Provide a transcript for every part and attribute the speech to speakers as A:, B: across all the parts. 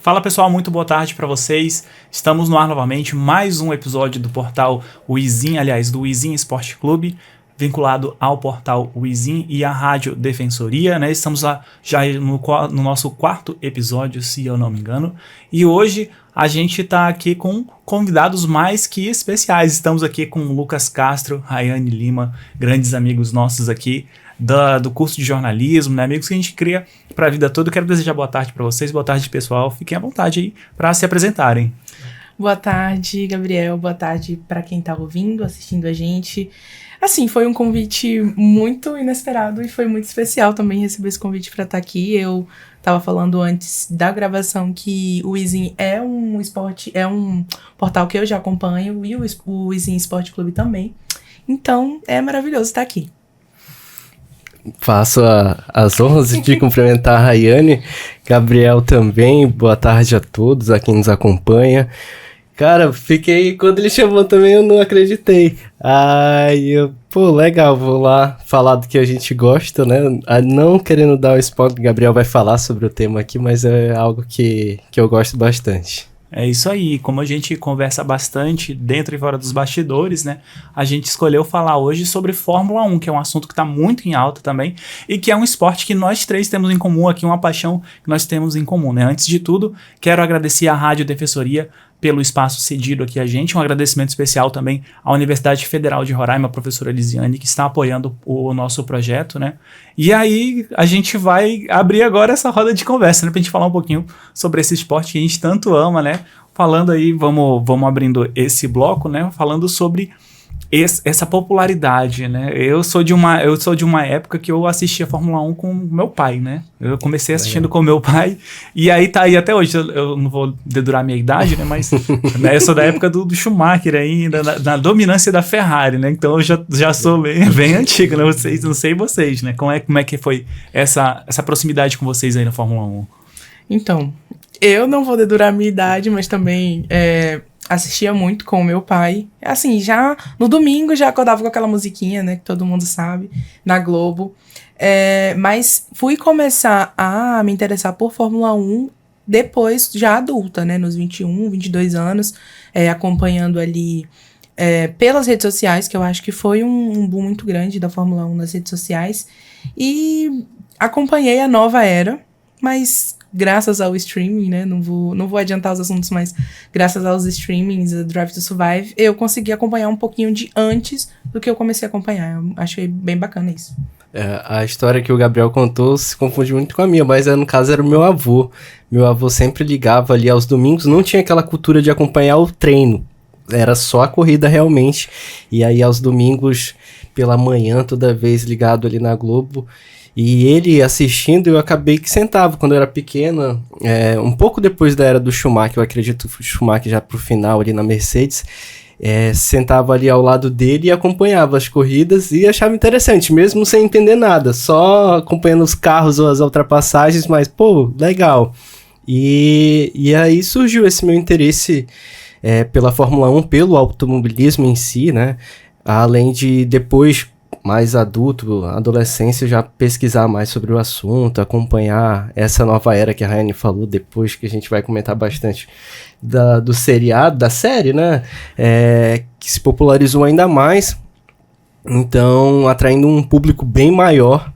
A: Fala pessoal, muito boa tarde para vocês. Estamos no ar novamente, mais um episódio do portal Uizin, aliás, do Uizin Esporte Clube, vinculado ao portal Uizin e à Rádio Defensoria, né? Estamos lá já no nosso quarto episódio, se eu não me engano, e hoje a gente está aqui com convidados mais que especiais. Estamos aqui com Lucas Castro, Rayane Lima, grandes amigos nossos aqui do curso de jornalismo, né? Amigos que a gente cria para a vida toda. Eu quero desejar boa tarde para vocês, boa tarde pessoal, fiquem à vontade aí para se apresentarem.
B: Boa tarde, Gabriel, boa tarde para quem tá ouvindo, assistindo a gente. Assim, foi um convite muito inesperado e foi muito especial também receber esse convite para estar aqui. Eu tava falando antes da gravação que o Uizin é um portal que eu já acompanho e o Uizin Esporte Clube também. Então, é maravilhoso estar aqui.
C: Faço as honras de cumprimentar a Rayane, Gabriel também, boa tarde a todos, a quem nos acompanha. Cara, quando ele chamou também eu não acreditei. Legal, vou lá falar do que a gente gosta, né? Não querendo dar o spoiler, o Gabriel vai falar sobre o tema aqui, mas é algo que eu gosto bastante.
A: É isso aí, como a gente conversa bastante dentro e fora dos bastidores, né? A gente escolheu falar hoje sobre Fórmula 1, que é um assunto que está muito em alta também e que é um esporte que nós três temos em comum aqui, uma paixão que nós temos em comum, né? Antes de tudo, quero agradecer à Rádio Defensoria pelo espaço cedido aqui a gente, um agradecimento especial também à Universidade Federal de Roraima, a professora Elisiane, que está apoiando o nosso projeto, né? E aí a gente vai abrir agora essa roda de conversa, né? Pra gente falar um pouquinho sobre esse esporte que a gente tanto ama, né? Falando aí, vamos abrindo esse bloco, né? Falando sobre essa popularidade, né? Eu sou de uma época que eu assistia Fórmula 1 com meu pai, né? Eu comecei assistindo com meu pai e aí tá aí até hoje. Eu não vou dedurar a minha idade, né? Mas né, eu sou da época do Schumacher ainda, na dominância da Ferrari, né? Então eu já sou bem antigo, né? Não sei vocês, né? Como é que foi essa proximidade com vocês aí na Fórmula 1?
B: Então, eu não vou dedurar a minha idade, mas também assistia muito com o meu pai. Assim, já no domingo já acordava com aquela musiquinha, né, que todo mundo sabe, na Globo. Mas fui começar a me interessar por Fórmula 1 depois, já adulta, né, nos 21, 22 anos, acompanhando ali pelas redes sociais, que eu acho que foi um boom muito grande da Fórmula 1 nas redes sociais. E acompanhei a nova era, mas graças ao streaming, né, não vou adiantar os assuntos, mas graças aos streamings, a Drive to Survive, eu consegui acompanhar um pouquinho de antes do que eu comecei a acompanhar. Eu achei bem bacana isso.
C: A história que o Gabriel contou se confunde muito com a minha, mas no caso era o meu avô. Meu avô sempre ligava ali aos domingos, não tinha aquela cultura de acompanhar o treino, era só a corrida realmente, e aí aos domingos pela manhã, toda vez ligado ali na Globo. E ele assistindo, eu acabei que sentava quando eu era pequena, um pouco depois da era do Schumacher, eu acredito que o Schumacher já pro final ali na Mercedes, sentava ali ao lado dele e acompanhava as corridas e achava interessante, mesmo sem entender nada, só acompanhando os carros ou as ultrapassagens, mas pô, legal. E aí surgiu esse meu interesse pela Fórmula 1, pelo automobilismo em si, né? Além de depois, mais adulto, adolescência, já pesquisar mais sobre o assunto, acompanhar essa nova era que a Rayane falou depois, que a gente vai comentar bastante do seriado, da série, né? Que se popularizou ainda mais, então atraindo um público bem maior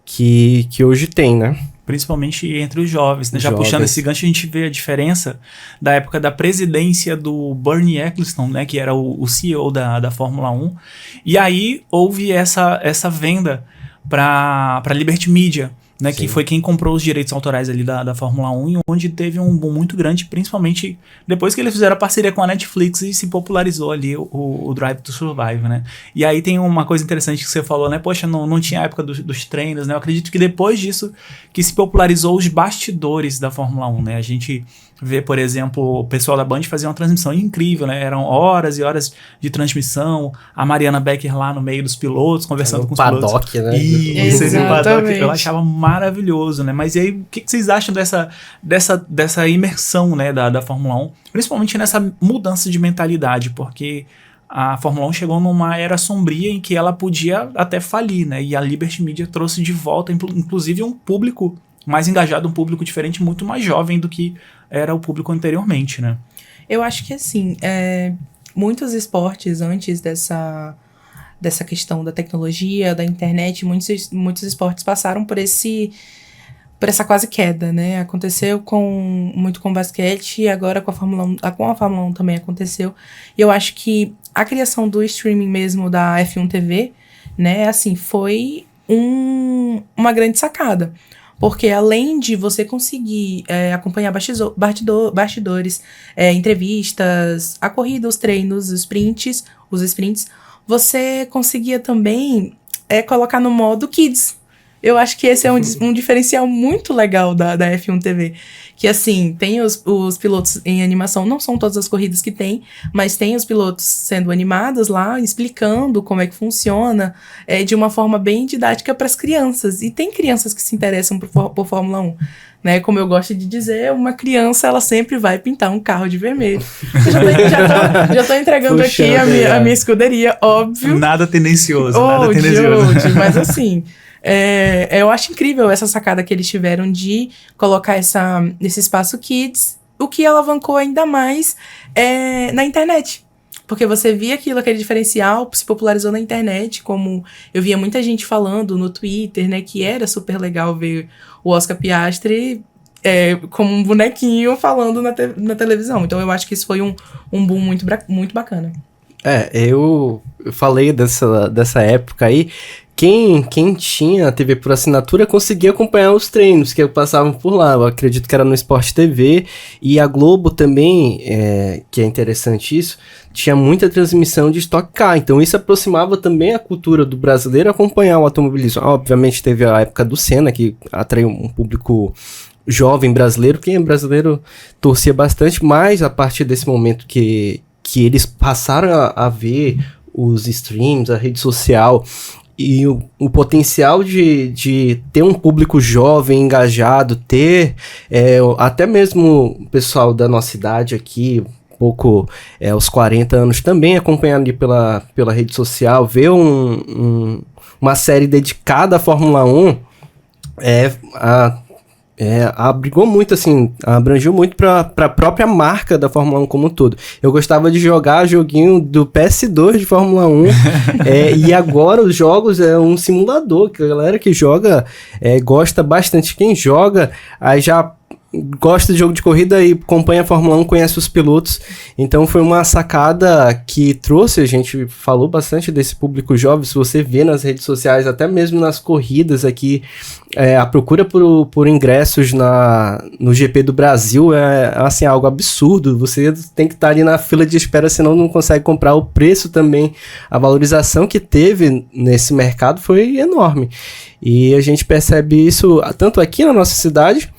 C: que hoje tem, né?
A: Principalmente entre os jovens, né? Já puxando esse gancho, a gente vê a diferença da época da presidência do Bernie Ecclestone, né? Que era o CEO da Fórmula 1. E aí houve essa venda para Liberty Media, né? Que foi quem comprou os direitos autorais ali da Fórmula 1, e onde teve um boom muito grande, principalmente depois que eles fizeram a parceria com a Netflix e se popularizou ali o Drive to Survive, né? E aí tem uma coisa interessante que você falou, né? Poxa, não tinha a época dos treinos, né? Eu acredito que depois disso que se popularizou os bastidores da Fórmula 1, né? A gente vê, por exemplo, o pessoal da Band fazer uma transmissão incrível, né? Eram horas e horas de transmissão, a Mariana Becker lá no meio dos pilotos, conversando com os pilotos.
C: Paddock, né?
A: Isso, o paddock, eu achava maravilhoso, né? Mas e aí, o que vocês acham dessa imersão, né, da Fórmula 1? Principalmente nessa mudança de mentalidade, porque a Fórmula 1 chegou numa era sombria em que ela podia até falir, né? E a Liberty Media trouxe de volta, inclusive, um público mais engajado, um público diferente, muito mais jovem do que era o público anteriormente, né?
B: Eu acho que, assim, muitos esportes antes dessa questão da tecnologia, da internet, muitos esportes passaram por essa quase queda, né? Aconteceu muito com o basquete e agora com a Fórmula 1 também aconteceu. E eu acho que a criação do streaming mesmo da F1 TV, né, assim, foi uma grande sacada. Porque além de você conseguir acompanhar bastidores, entrevistas, a corrida, os treinos, os sprints, você conseguia também colocar no modo Kids. Eu acho que esse é um diferencial muito legal da F1 TV. Que, assim, tem os pilotos em animação, não são todas as corridas que tem, mas tem os pilotos sendo animados lá, explicando como é que funciona, de uma forma bem didática para as crianças. E tem crianças que se interessam por Fórmula 1. Né? Como eu gosto de dizer, uma criança, ela sempre vai pintar um carro de vermelho. Já tô entregando aqui a minha escuderia, óbvio.
A: Nada tendencioso, nada tendencioso.
B: Mas, assim... eu acho incrível essa sacada que eles tiveram de colocar esse espaço Kids, o que alavancou ainda mais na internet. Porque você via aquele diferencial, se popularizou na internet, como eu via muita gente falando no Twitter, né, que era super legal ver o Oscar Piastri como um bonequinho falando na televisão. Então eu acho que isso foi um boom muito bacana.
C: Eu falei dessa época aí. Quem tinha TV por assinatura conseguia acompanhar os treinos que passavam por lá. Eu acredito que era no Sport TV. E a Globo também, que é interessante isso, tinha muita transmissão de Stock Car. Então isso aproximava também a cultura do brasileiro a acompanhar o automobilismo. Obviamente teve a época do Senna, que atraiu um público jovem brasileiro. Quem é brasileiro torcia bastante, mas a partir desse momento que eles passaram a ver os streams, a rede social... E o potencial de ter um público jovem, engajado, ter até mesmo o pessoal da nossa idade aqui, pouco aos 40 anos, também acompanhando ali pela rede social, ver uma série dedicada à Fórmula 1, abrigou muito, assim, abrangiu muito pra própria marca da Fórmula 1 como um todo. Eu gostava de jogar joguinho do PS2 de Fórmula 1, e agora os jogos é um simulador, que a galera que joga gosta bastante. Quem joga, aí já gosta de jogo de corrida e acompanha a Fórmula 1, conhece os pilotos. Então foi uma sacada que trouxe, a gente falou bastante desse público jovem. Se você vê nas redes sociais, até mesmo nas corridas aqui, a procura por ingressos no GP do Brasil assim, algo absurdo. Você tem que estar ali na fila de espera, senão não consegue comprar. O preço também, a valorização que teve nesse mercado foi enorme. E a gente percebe isso tanto aqui na nossa cidade.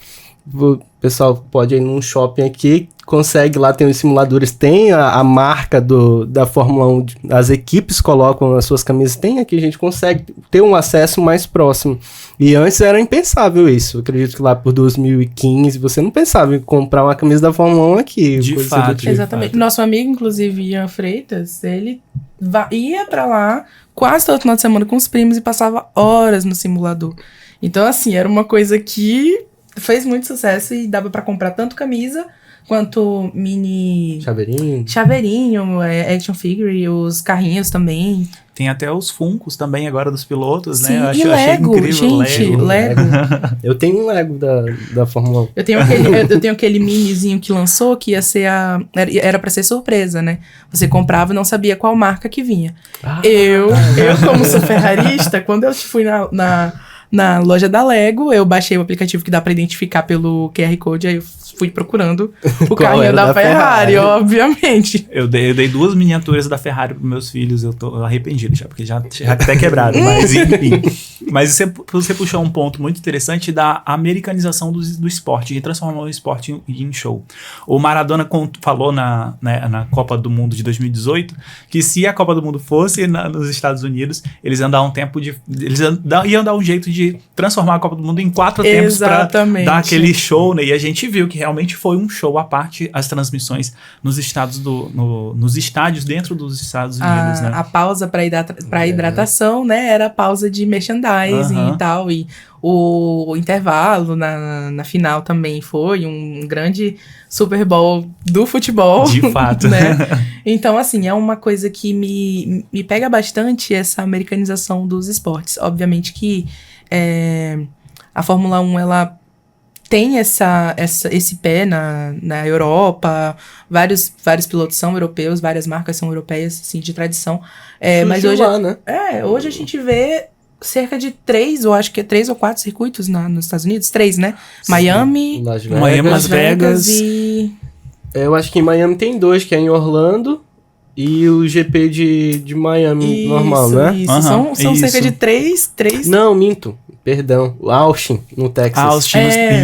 C: O pessoal pode ir num shopping aqui, consegue lá, tem os simuladores, tem a marca da Fórmula 1, as equipes colocam as suas camisas, tem aqui, a gente consegue ter um acesso mais próximo. E antes era impensável isso, eu acredito que lá por 2015 você não pensava em comprar uma camisa da Fórmula 1 aqui.
A: De fato.
B: Exatamente. Nosso amigo, inclusive, Ian Freitas, ele ia pra lá quase todo final de semana com os primos e passava horas no simulador. Então, assim, era uma coisa que fez muito sucesso e dava pra comprar tanto camisa quanto mini... Chaveirinho, action figure, os carrinhos também.
A: Tem até os Funkos também agora dos pilotos,
B: sim,
A: né?
B: Eu achei incrível. Gente, Lego.
C: Eu tenho um Lego da Fórmula 1.
B: Eu tenho aquele minizinho que lançou, que ia ser era pra ser surpresa, né? Você comprava e não sabia qual marca que vinha. Eu como sou ferrarista, quando eu fui na loja da Lego, eu baixei o aplicativo que dá pra identificar pelo QR Code, aí eu fui procurando o carrinho da Ferrari, obviamente.
A: Eu dei 2 miniaturas da Ferrari pros meus filhos, eu tô arrependido já, porque já até quebraram, mas enfim. Mas você puxou um ponto muito interessante da americanização do esporte, de transformar o esporte em show. O Maradona falou na Copa do Mundo de 2018, que se a Copa do Mundo fosse nos Estados Unidos, eles iam dar um jeito de de transformar a Copa do Mundo em 4 tempos para dar aquele show, né? E a gente viu que realmente foi um show à parte, as transmissões nos estádios dentro dos Estados Unidos, né?
B: A pausa para hidratação, né? Era a pausa de merchandising e tal, e o intervalo na final também foi um grande Super Bowl do futebol.
A: De fato.
B: Né? Então, assim, é uma coisa que me pega bastante, essa americanização dos esportes. Obviamente que a Fórmula 1, ela tem esse pé na Europa, vários pilotos são europeus, várias marcas são europeias, assim, de tradição. Mas hoje,
C: lá, né?
B: Hoje a gente vê cerca de 3 ou 4 circuitos nos Estados Unidos. 3, né?
C: Sim.
B: Miami,
A: Las Vegas
B: e...
C: Eu acho que em Miami tem 2, que é em Orlando e o GP de Miami normal, né?
B: Isso, são cerca de 3...
C: Não, minto. Perdão, Austin, no Texas.
A: Austin,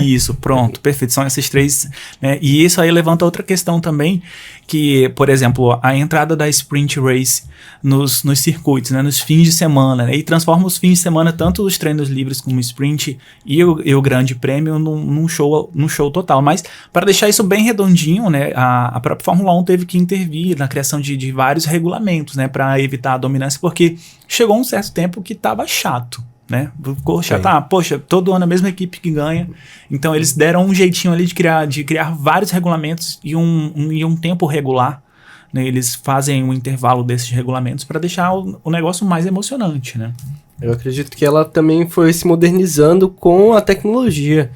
A: isso, pronto, perfeito. São esses 3, né? E isso aí levanta outra questão também, que, por exemplo, a entrada da Sprint Race nos circuitos, né? Nos fins de semana, né? E transforma os fins de semana, tanto os treinos livres como o Sprint e o Grande Prêmio, num show total. Mas, para deixar isso bem redondinho, né? A própria Fórmula 1 teve que intervir na criação de vários regulamentos, né? Para evitar a dominância, porque chegou um certo tempo que estava chato. Né? Ficou chato. Poxa, todo ano a mesma equipe que ganha. Então eles deram um jeitinho ali de criar vários regulamentos e um tempo regular, né? Eles fazem um intervalo desses regulamentos para deixar o negócio mais emocionante, né?
C: Eu acredito que ela também foi se modernizando com a tecnologia.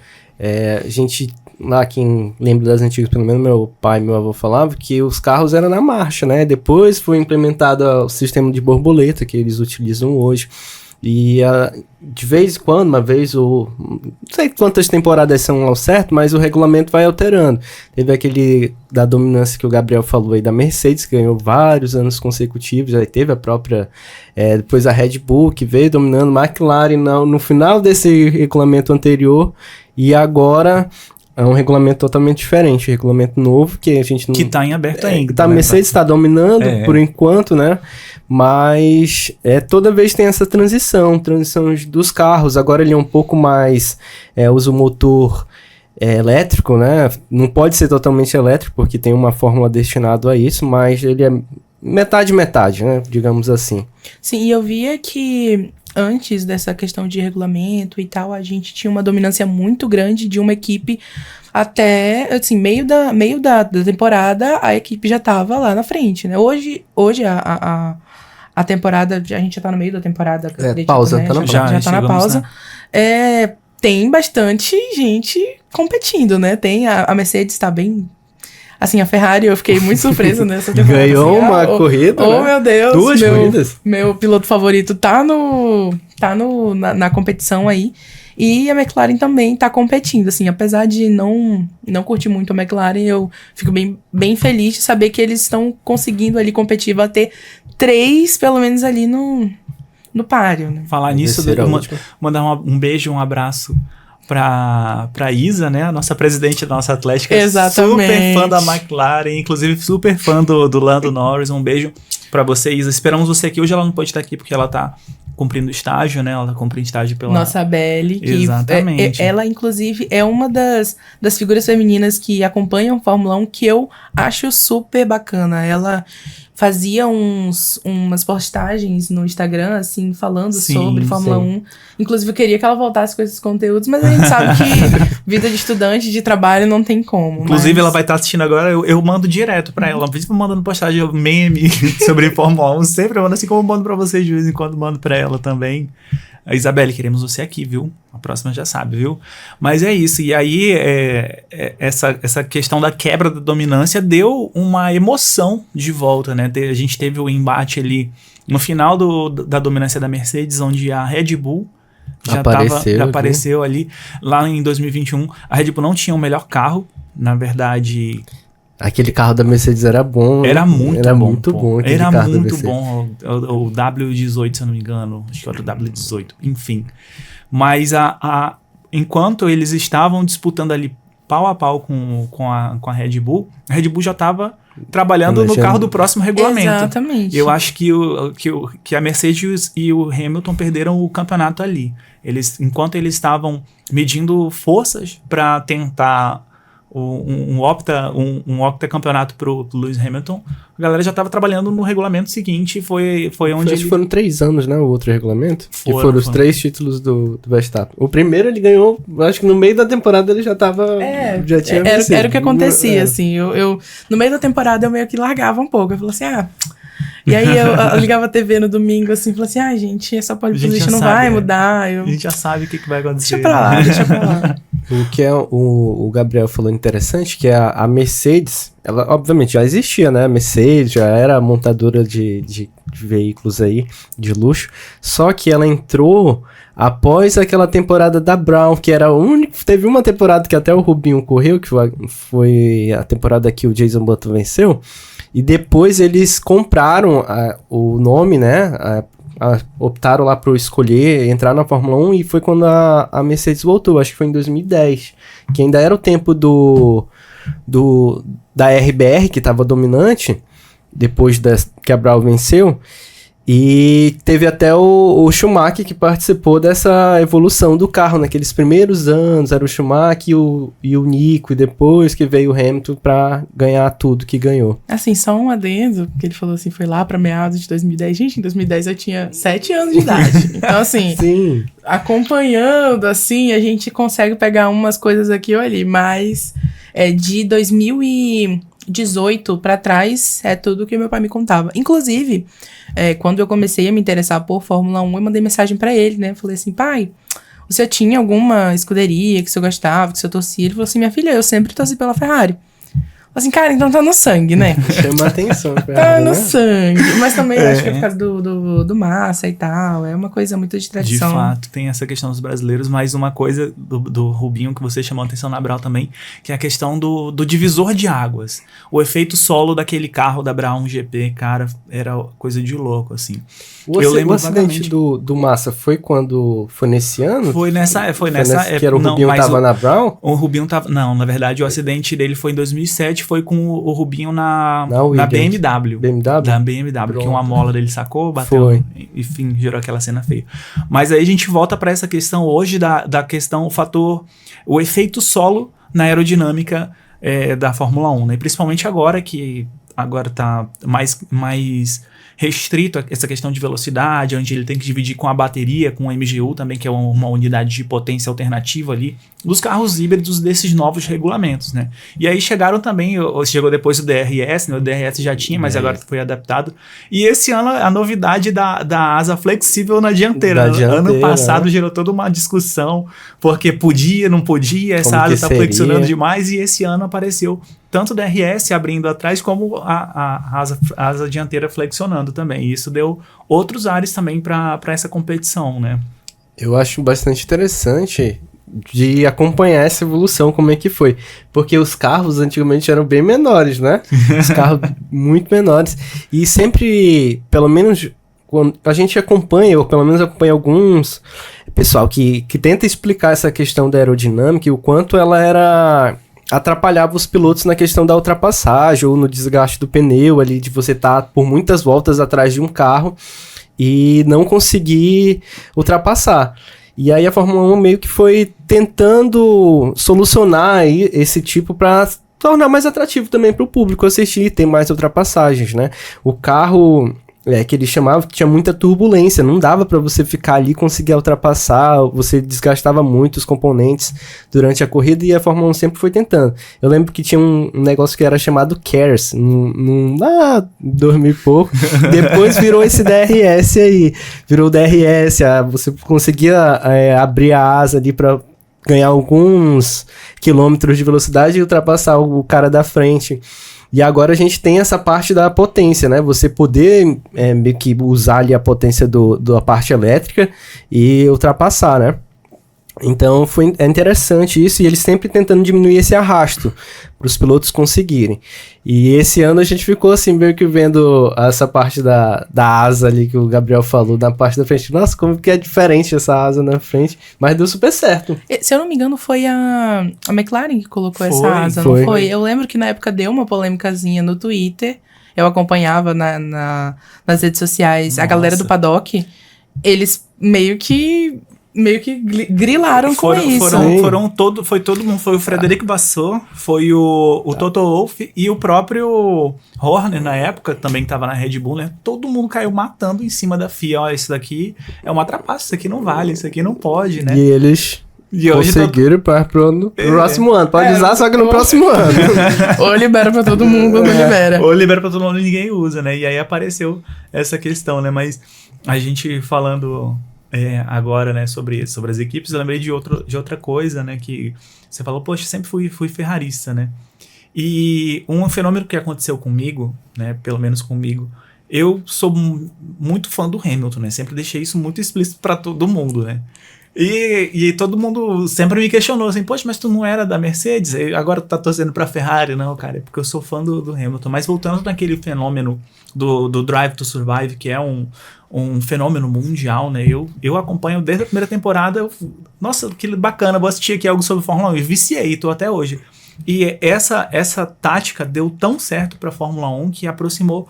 C: A gente, lá quem lembra das antigas, pelo menos meu pai e meu avô falavam que os carros eram na marcha, né? Depois foi implementado o sistema de borboleta que eles utilizam hoje. E de vez em quando, uma vez ou não sei quantas temporadas são ao certo, mas o regulamento vai alterando. Teve aquele da dominância que o Gabriel falou aí da Mercedes, que ganhou vários anos consecutivos. Aí teve a própria, depois a Red Bull, que veio dominando, McLaren no final desse regulamento anterior, e agora é um regulamento totalmente diferente, um regulamento novo que a gente não...
A: Que tá em aberto ainda.
C: A Mercedes está dominando por enquanto, né? Mas toda vez tem essa transição dos carros. Agora ele é um pouco mais... usa o motor elétrico, né? Não pode ser totalmente elétrico, porque tem uma fórmula destinada a isso, mas ele é metade, né? Digamos assim.
B: Sim, e eu via que antes dessa questão de regulamento e tal, a gente tinha uma dominância muito grande de uma equipe até, assim, meio da temporada, a equipe já tava lá na frente, né? Hoje a temporada, a gente já tá no meio da temporada. Acredito,
C: pausa,
B: né?
C: tá
B: já tá na pausa.
A: Né?
B: Tem bastante gente competindo, né? Tem a Mercedes tá bem... Assim, a Ferrari, eu fiquei muito surpresa nessa temporada.
C: Ganhou
B: assim,
C: uma corrida, né?
B: Meu Deus.
C: 2 corridas.
B: Meu piloto favorito tá na competição aí. E a McLaren também tá competindo, assim. Apesar de não curtir muito a McLaren, eu fico bem feliz de saber que eles estão conseguindo ali competir, bater 3, pelo menos, ali no páreo, né?
A: Falar nisso, mandar um beijo, um abraço pra Isa, né? A nossa presidente da nossa Atlética.
B: Exatamente.
A: Super fã da McLaren, inclusive super fã do Lando Norris. Um beijo pra você, Isa. Esperamos você aqui. Hoje ela não pode estar aqui porque ela tá cumprindo estágio, né? Ela tá cumprindo estágio pela...
B: Nossa Belle, que
A: exatamente.
B: Ela, inclusive, é uma das figuras femininas que acompanham Fórmula 1 que eu acho super bacana. Ela fazia umas postagens no Instagram, assim, falando sobre Fórmula 1. Inclusive, eu queria que ela voltasse com esses conteúdos, mas a gente sabe que vida de estudante, de trabalho, não tem como.
A: Inclusive, ela vai estar assistindo agora, eu mando direto pra ela. Às vezes eu mandando postagem, meme sobre Fórmula 1, sempre eu mando assim como eu mando pra vocês, de vez em quando mando pra ela também. A Isabelle, queremos você aqui, viu? A próxima já sabe, viu? Mas é isso. E aí, essa questão da quebra da dominância deu uma emoção de volta, né? A gente teve o embate ali no final da dominância da Mercedes, onde a Red Bull já apareceu ali. Lá em 2021, a Red Bull não tinha o melhor carro, na verdade...
C: Aquele carro da Mercedes era bom.
A: Era muito bom.
C: Era muito bom.
A: O W18, se eu não me engano. Acho que era o W18. Enfim. Mas enquanto eles estavam disputando ali pau a pau com a Red Bull, a Red Bull já estava trabalhando no carro do próximo regulamento.
B: Exatamente.
A: Eu acho que a Mercedes e o Hamilton perderam o campeonato ali. Enquanto eles estavam medindo forças para tentar um octacampeonato para o Lewis Hamilton, a galera já estava trabalhando no regulamento seguinte. Foi onde
C: acho que foram 3 anos, né? O outro regulamento. Foram os 3 títulos do Verstappen. O primeiro ele ganhou, acho que no meio da temporada ele já tava. Já tinha vencido.
B: Era o que acontecia, assim. Eu, no meio da temporada, eu meio que largava um pouco. Eu falava assim, E aí eu ligava a TV no domingo, assim, falava assim, gente, essa pole position não vai mudar.
A: A gente já sabe o que vai acontecer.
B: Deixa pra lá.
C: O que o Gabriel falou interessante, que a Mercedes, ela obviamente já existia, né? A Mercedes já era montadora de veículos aí, de luxo, só que ela entrou após aquela temporada da Brown, que era a única. Teve uma temporada que até o Rubinho correu, que foi a temporada que o Jason Button venceu, e depois eles compraram o nome, né? Optaram lá para escolher entrar na Fórmula 1 e foi quando a Mercedes voltou, acho que foi em 2010, que ainda era o tempo da RBR, que estava dominante, depois que a Brown venceu, e teve até o Schumacher que participou dessa evolução do carro naqueles primeiros anos, era o Schumacher e o Nico, e depois que veio o Hamilton para ganhar tudo que ganhou.
B: Assim, só um adendo, que ele falou assim, foi lá para meados de 2010. Gente, em 2010 eu tinha 7 anos de idade. Então, assim,
C: sim,
B: acompanhando, assim, a gente consegue pegar umas coisas aqui ou ali, mas de 2018 para trás é tudo que meu pai me contava. Inclusive, quando eu comecei a me interessar por Fórmula 1, eu mandei mensagem para ele, né? Falei assim, pai, o senhor tinha alguma escuderia que o senhor gostava, que o senhor torcia? Ele falou assim, minha filha, eu sempre torci pela Ferrari. Assim, cara, então tá no sangue, né?
C: Chama atenção.
B: Tá no sangue. Mas também acho que é por causa do Massa e tal. É uma coisa muito de tradição.
A: De fato, tem essa questão dos brasileiros, mas uma coisa do Rubinho que você chamou a atenção na Brown também, que é a questão do divisor de águas. O efeito solo daquele carro da Brown GP, cara, era coisa de louco, assim.
C: O acidente do Massa foi nesse ano?
A: Foi nessa
C: que era o Rubinho tava na Brown?
A: O Rubinho tava... Não, na verdade, o acidente dele foi em 2007, foi com o Rubinho na BMW. Da BMW,
C: Pronto.
A: que uma mola dele sacou, bateu, enfim, gerou aquela cena feia. Mas aí a gente volta para essa questão hoje da questão, o efeito solo na aerodinâmica da Fórmula 1, né? Principalmente agora que tá mais restrito a essa questão de velocidade, onde ele tem que dividir com a bateria, com o MGU também, que é uma unidade de potência alternativa ali, dos carros híbridos desses novos regulamentos, né? E aí chegou depois o DRS, né? O DRS já tinha, mas agora foi adaptado. E esse ano a novidade da asa flexível na dianteira. Ano passado gerou toda uma discussão, porque podia, não podia, essa asa tá flexionando demais, e esse ano apareceu tanto o DRS abrindo atrás, como a asa dianteira flexionando também. E isso deu outros ares também para essa competição, né?
C: Eu acho bastante interessante de acompanhar essa evolução, como é que foi. Porque os carros antigamente eram bem menores, né? Os carros muito menores. E sempre, pelo menos, quando a gente acompanha, ou pelo menos acompanha alguns pessoal que tenta explicar essa questão da aerodinâmica e o quanto ela atrapalhava os pilotos na questão da ultrapassagem ou no desgaste do pneu ali, de você estar por muitas voltas atrás de um carro e não conseguir ultrapassar. E aí a Fórmula 1 meio que foi tentando solucionar aí esse tipo para tornar mais atrativo também para o público assistir, ter mais ultrapassagens, né? O carro que eles chamavam, tinha muita turbulência, não dava para você ficar ali e conseguir ultrapassar, você desgastava muito os componentes durante a corrida, e a Fórmula 1 sempre foi tentando. Eu lembro que tinha um negócio que era chamado CARES, 2000 e pouco, depois virou esse DRS aí, virou o DRS, você conseguia abrir a asa ali para ganhar alguns quilômetros de velocidade e ultrapassar o cara da frente. E agora a gente tem essa parte da potência, né? Você poder meio que usar ali a potência da parte elétrica e ultrapassar, né? Então é interessante isso, e eles sempre tentando diminuir esse arrasto para os pilotos conseguirem. E esse ano a gente ficou assim, meio que vendo essa parte da asa ali que o Gabriel falou, na parte da frente. Nossa, como que é diferente essa asa na frente, mas deu super certo.
B: Se eu não me engano, foi a McLaren que colocou essa asa,
C: foi.
B: não foi? Eu lembro que na época deu uma polêmicazinha no Twitter, eu acompanhava nas redes sociais,
A: Nossa.
B: A galera do paddock, eles meio que grilaram com isso.
A: Foi todo mundo, foi o Frederic Vasseur, foi o Toto Wolff e o próprio Horner na época, também que estava na Red Bull, né? Todo mundo caiu matando em cima da FIA. Olha, isso daqui é uma trapaça, isso aqui não vale, isso aqui não pode, né?
C: E eles conseguiram para pro próximo ano. Pode usar, só que no próximo ano.
B: Ou libera pra todo mundo, ou não libera.
A: Ou libera pra todo mundo e ninguém usa, né? E aí apareceu essa questão, né? Mas a gente falando agora, né, sobre as equipes, eu lembrei de outra coisa, né? Que você falou, poxa, sempre fui ferrarista, né? E um fenômeno que aconteceu comigo, né? Pelo menos comigo, eu sou muito fã do Hamilton, né? Sempre deixei isso muito explícito pra todo mundo, né? E todo mundo sempre me questionou assim, poxa, mas tu não era da Mercedes? Agora tu tá torcendo pra Ferrari? Não, cara, é porque eu sou fã do Hamilton. Mas voltando naquele fenômeno do Drive to Survive, que é um fenômeno mundial, né? Eu acompanho desde a primeira temporada. Nossa, que bacana, vou assistir aqui algo sobre Fórmula 1. Eu viciei, tô até hoje. E essa tática deu tão certo pra Fórmula 1 que aproximou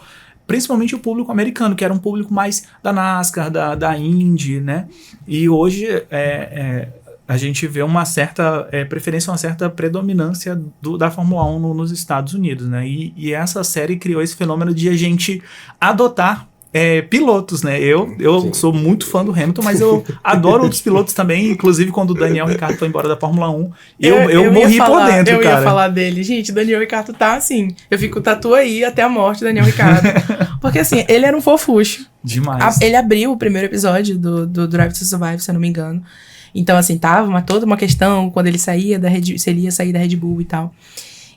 A: principalmente o público americano, que era um público mais da NASCAR, da Indy, né? E hoje a gente vê uma certa preferência, uma certa predominância da Fórmula 1 nos Estados Unidos, né? E essa série criou esse fenômeno de a gente adotar pilotos, né? Eu sou muito fã do Hamilton, mas eu adoro outros pilotos também, inclusive quando o Daniel Ricciardo foi embora da Fórmula 1, eu morri por dentro, cara.
B: Eu ia falar dele. Gente, Daniel Ricciardo tá assim, eu fico tatu aí até a morte do Daniel Ricciardo. Porque assim, ele era um fofucho.
A: Demais.
B: Ele abriu o primeiro episódio do Drive to Survive, se eu não me engano. Então assim, tava toda uma questão quando ele saía se ele ia sair da Red Bull e tal.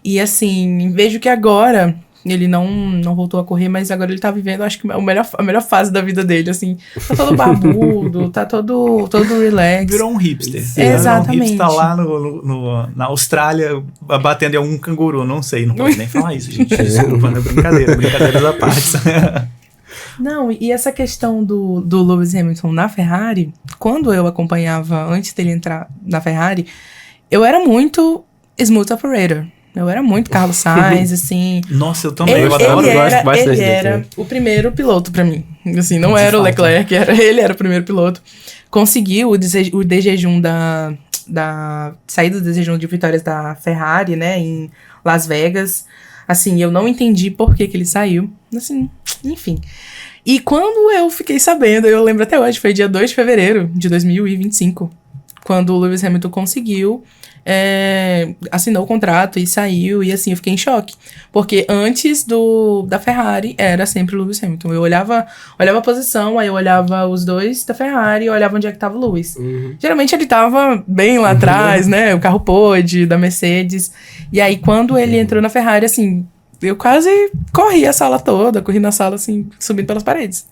B: E assim, vejo que agora ele não voltou a correr, mas agora ele tá vivendo, acho que a melhor fase da vida dele, assim. Tá todo barbudo, tá todo relax.
A: Virou um hipster.
B: Exatamente.
A: Um hipster tá lá na Austrália batendo em algum canguru, não sei, não pode nem falar isso, gente. Desculpa, né? Brincadeiras à parte.
B: Não, e essa questão do Lewis Hamilton na Ferrari, quando eu acompanhava, antes dele entrar na Ferrari, eu era muito smooth operator. Eu era muito Carlos Sainz, assim.
A: Nossa, eu também.
B: Ele era o primeiro piloto pra mim. Assim, não era o Leclerc, ele era o primeiro piloto. Conseguiu o desjejum saída do desjejum de vitórias da Ferrari, né, em Las Vegas. Assim, eu não entendi por que ele saiu. Assim, enfim. E quando eu fiquei sabendo, eu lembro até hoje, foi dia 2 de fevereiro de 2025, quando o Lewis Hamilton conseguiu, assinou o contrato e saiu, e assim, eu fiquei em choque. Porque antes da Ferrari, era sempre o Lewis Hamilton. Eu olhava a posição, aí eu olhava os dois da Ferrari e eu olhava onde é que tava o Lewis. Uhum. Geralmente ele tava bem lá atrás, né? O carro pôde, da Mercedes. E aí, quando ele entrou na Ferrari, assim, eu quase corri a sala toda, corri na sala, assim, subindo pelas paredes.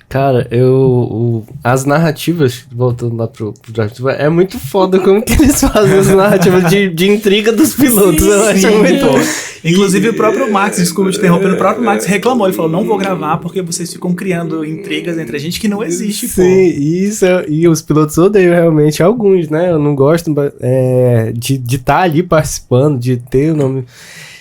C: Cara, as narrativas, voltando lá pro Drive to Survive, é muito foda como que eles fazem as narrativas de intriga dos pilotos.
A: Sim,
C: eu acho muito bom.
A: Inclusive o próprio Max, desculpa te interromper, o próprio Max reclamou, ele falou, não vou gravar porque vocês ficam criando intrigas entre a gente que não existe,
C: pô. Sim, isso, e os pilotos odeiam realmente, alguns, né, eu não gosto de estar ali participando, de ter o nome...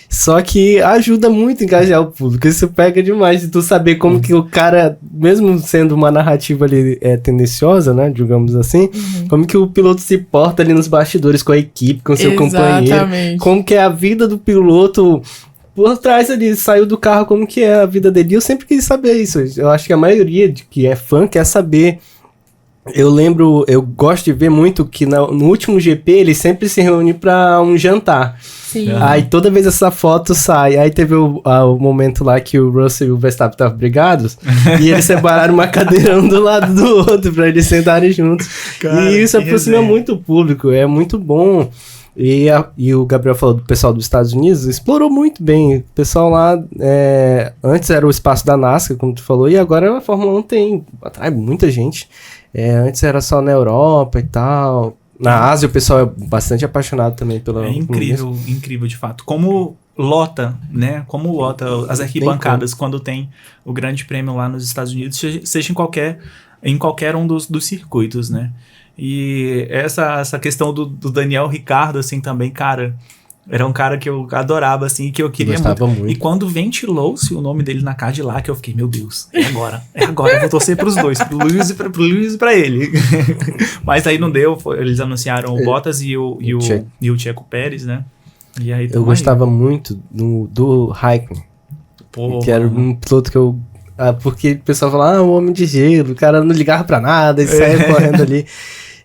C: Só que ajuda muito a engajar o público. Isso pega demais de tu saber como que o cara, mesmo sendo uma narrativa ali tendenciosa, né, digamos assim, como que o piloto se porta ali nos bastidores com a equipe, com seu companheiro. Como que é a vida do piloto por trás ali, saiu do carro, como que é a vida dele. E eu sempre quis saber isso. Eu acho que a maioria que é fã quer saber. Eu gosto de ver muito que no último GP ele sempre se reúne pra um jantar.
B: Sim.
C: Aí toda vez essa foto sai. Aí teve o momento lá que o Russell e o Verstappen estavam brigados. E eles separaram uma cadeira um do lado do outro pra eles sentarem juntos. Cara, e isso aproxima muito o público, é muito bom. E o Gabriel falou do pessoal dos Estados Unidos, explorou muito bem. O pessoal lá, antes era o espaço da NASCAR, como tu falou, e agora a Fórmula 1 atrai muita gente. Antes era só na Europa e tal, Na Ásia o pessoal é bastante apaixonado também pela...
A: É incrível, incrível de fato. Como lota, né? Como lota as arquibancadas quando tem o grande prêmio lá nos Estados Unidos, seja em qualquer um dos circuitos, né? E essa questão do Daniel Ricciardo, assim, também, cara... Era um cara que eu adorava, assim, que eu queria muito. E quando ventilou-se o nome dele na Cadillac, eu fiquei, meu Deus, é agora, eu vou torcer pros dois, pro Lewis e pra ele. Mas aí não deu, eles anunciaram o Bottas e o Checo Pérez, né? E aí
C: eu gostava muito do Raikkonen, que era um piloto que eu... porque o pessoal falava, o homem de gelo, o cara não ligava pra nada, e saia correndo ali.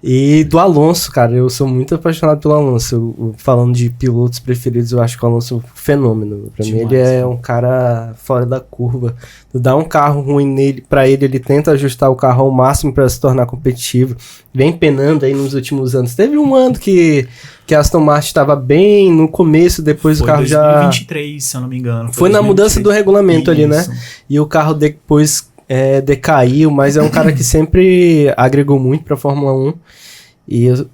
C: E do Alonso, cara, eu sou muito apaixonado pelo Alonso. Falando de pilotos preferidos, eu acho que o Alonso é um fenômeno. Pra mim, ele é um cara fora da curva. Tu dá um carro ruim pra ele tenta ajustar o carro ao máximo pra se tornar competitivo. Vem penando aí nos últimos anos. Teve um ano que a Aston Martin estava bem no começo, depois o carro
A: 2023, se eu não me engano.
C: Foi na mudança do regulamento ali, né? E o carro depois... decaiu, mas é um cara que sempre agregou muito pra Fórmula 1 e eu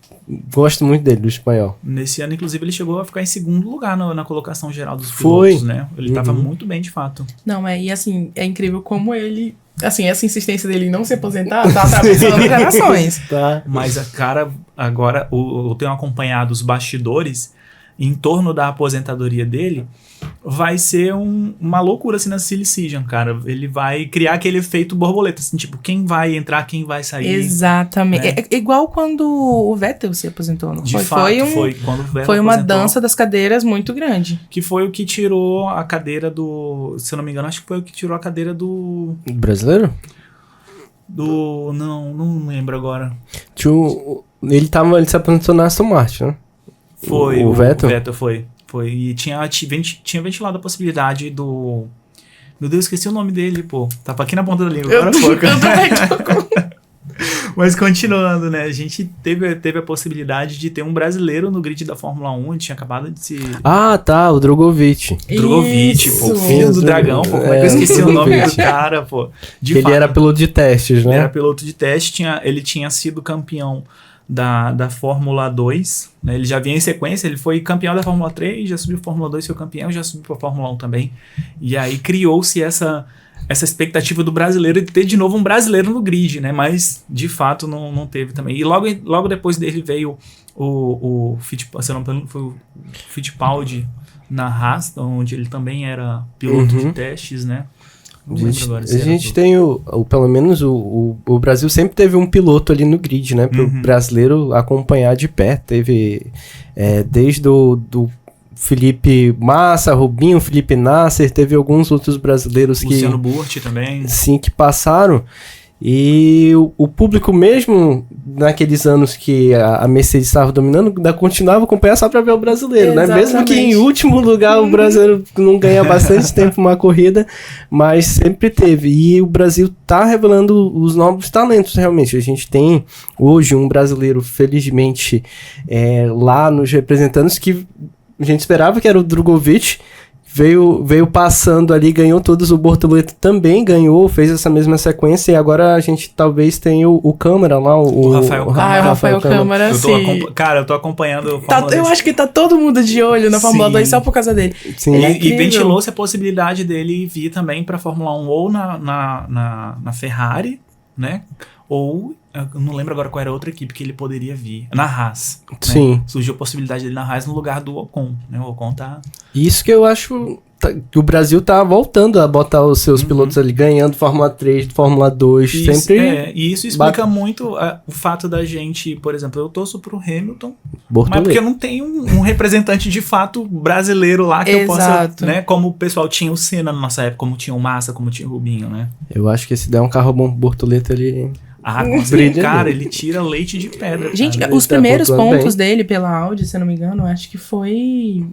C: gosto muito dele, do espanhol.
A: Nesse ano, inclusive, ele chegou a ficar em segundo lugar na colocação geral dos pilotos, né? Ele tava muito bem, de fato.
B: Não, e assim, é incrível como ele... Assim, essa insistência dele em não se aposentar tá atravessando gerações.
C: Tá.
A: Mas, cara, agora eu tenho acompanhado os bastidores em torno da aposentadoria dele. Vai ser uma loucura assim na Silly Season, cara. Ele vai criar aquele efeito borboleta, assim, tipo, quem vai entrar, quem vai sair.
B: Exatamente. Né? É igual quando o Vettel se aposentou, não foi?
A: Foi quando o Vettel
B: foi uma dança das cadeiras muito grande.
A: Que foi o que tirou a cadeira do... Se eu não me engano, acho que foi o que tirou a cadeira do...
C: Brasileiro?
A: Não lembro agora.
C: Ele se aposentou na Aston Martin, né?
A: Foi,
C: o Vettel?
A: O Vettel foi. E tinha ventilado a possibilidade do... Meu Deus, esqueci o nome dele, pô. Tava aqui na ponta da língua. Agora Mas continuando, né? A gente teve a possibilidade de ter um brasileiro no grid da Fórmula 1. A gente tinha acabado de se...
C: Ah, tá. O Drogovic.
A: Drogovic, pô. Filho do dragão, pô. Como é que eu esqueci o nome do cara, pô?
C: Ele era piloto de testes, né?
A: Ele era piloto de teste. Ele tinha sido campeão da Fórmula 2, né? Ele já vinha em sequência, ele foi campeão da Fórmula 3, já subiu Fórmula 2, foi campeão, já subiu para Fórmula 1 também. E aí criou-se essa expectativa do brasileiro de ter de novo um brasileiro no grid, né? Mas de fato não teve também. E logo depois dele veio o Fittipaldi na Haas, onde ele também era piloto de testes, né?
C: A gente tem pelo menos o Brasil sempre teve um piloto ali no grid, né? Para o brasileiro acompanhar de perto. Teve desde do Felipe Massa, Rubinho, Felipe Nasser, teve alguns outros brasileiros
A: Luciano Burti também.
C: Sim, que passaram. E o público mesmo, naqueles anos que a Mercedes estava dominando, ainda continuava a acompanhar só para ver o brasileiro, né? Mesmo que em último lugar o brasileiro não ganha bastante tempo uma corrida, mas sempre teve. E o Brasil tá revelando os novos talentos, realmente. A gente tem hoje um brasileiro, felizmente, lá nos representantes, que a gente esperava que era o Drogovic. Veio passando ali, ganhou todos, o Bortoleto também ganhou, fez essa mesma sequência, e agora a gente talvez tenha o Câmara lá, o
B: Rafael Câmara. O Rafael Câmara, sim.
A: Cara, eu tô acompanhando...
B: Eu acho que tá todo mundo de olho na Fórmula 2 só por causa dele.
C: Sim.
A: E ventilou-se a possibilidade dele vir também pra Fórmula 1 ou na Ferrari, né? Ou, eu não lembro agora qual era a outra equipe que ele poderia vir. Na Haas.
C: Sim.
A: Né? Surgiu a possibilidade dele na Haas no lugar do Ocon, né? O Ocon tá...
C: Isso que eu acho que o Brasil tá voltando a botar os seus pilotos ali, ganhando Fórmula 3, Fórmula 2, sempre...
A: E isso explica muito o fato da gente, por exemplo, eu torço pro Hamilton,
C: Bortoleto.
A: mas porque eu não tenho um representante de fato brasileiro lá que eu possa, né? Como o pessoal tinha o Senna na nossa época, como tinha o Massa, como tinha o Rubinho, né?
C: Eu acho que se der um carro bom pro Bortoleto, ele...
A: Cara, ele tira leite de pedra.
B: Gente, os primeiros pontos dele pela Audi, se eu não me engano, acho que foi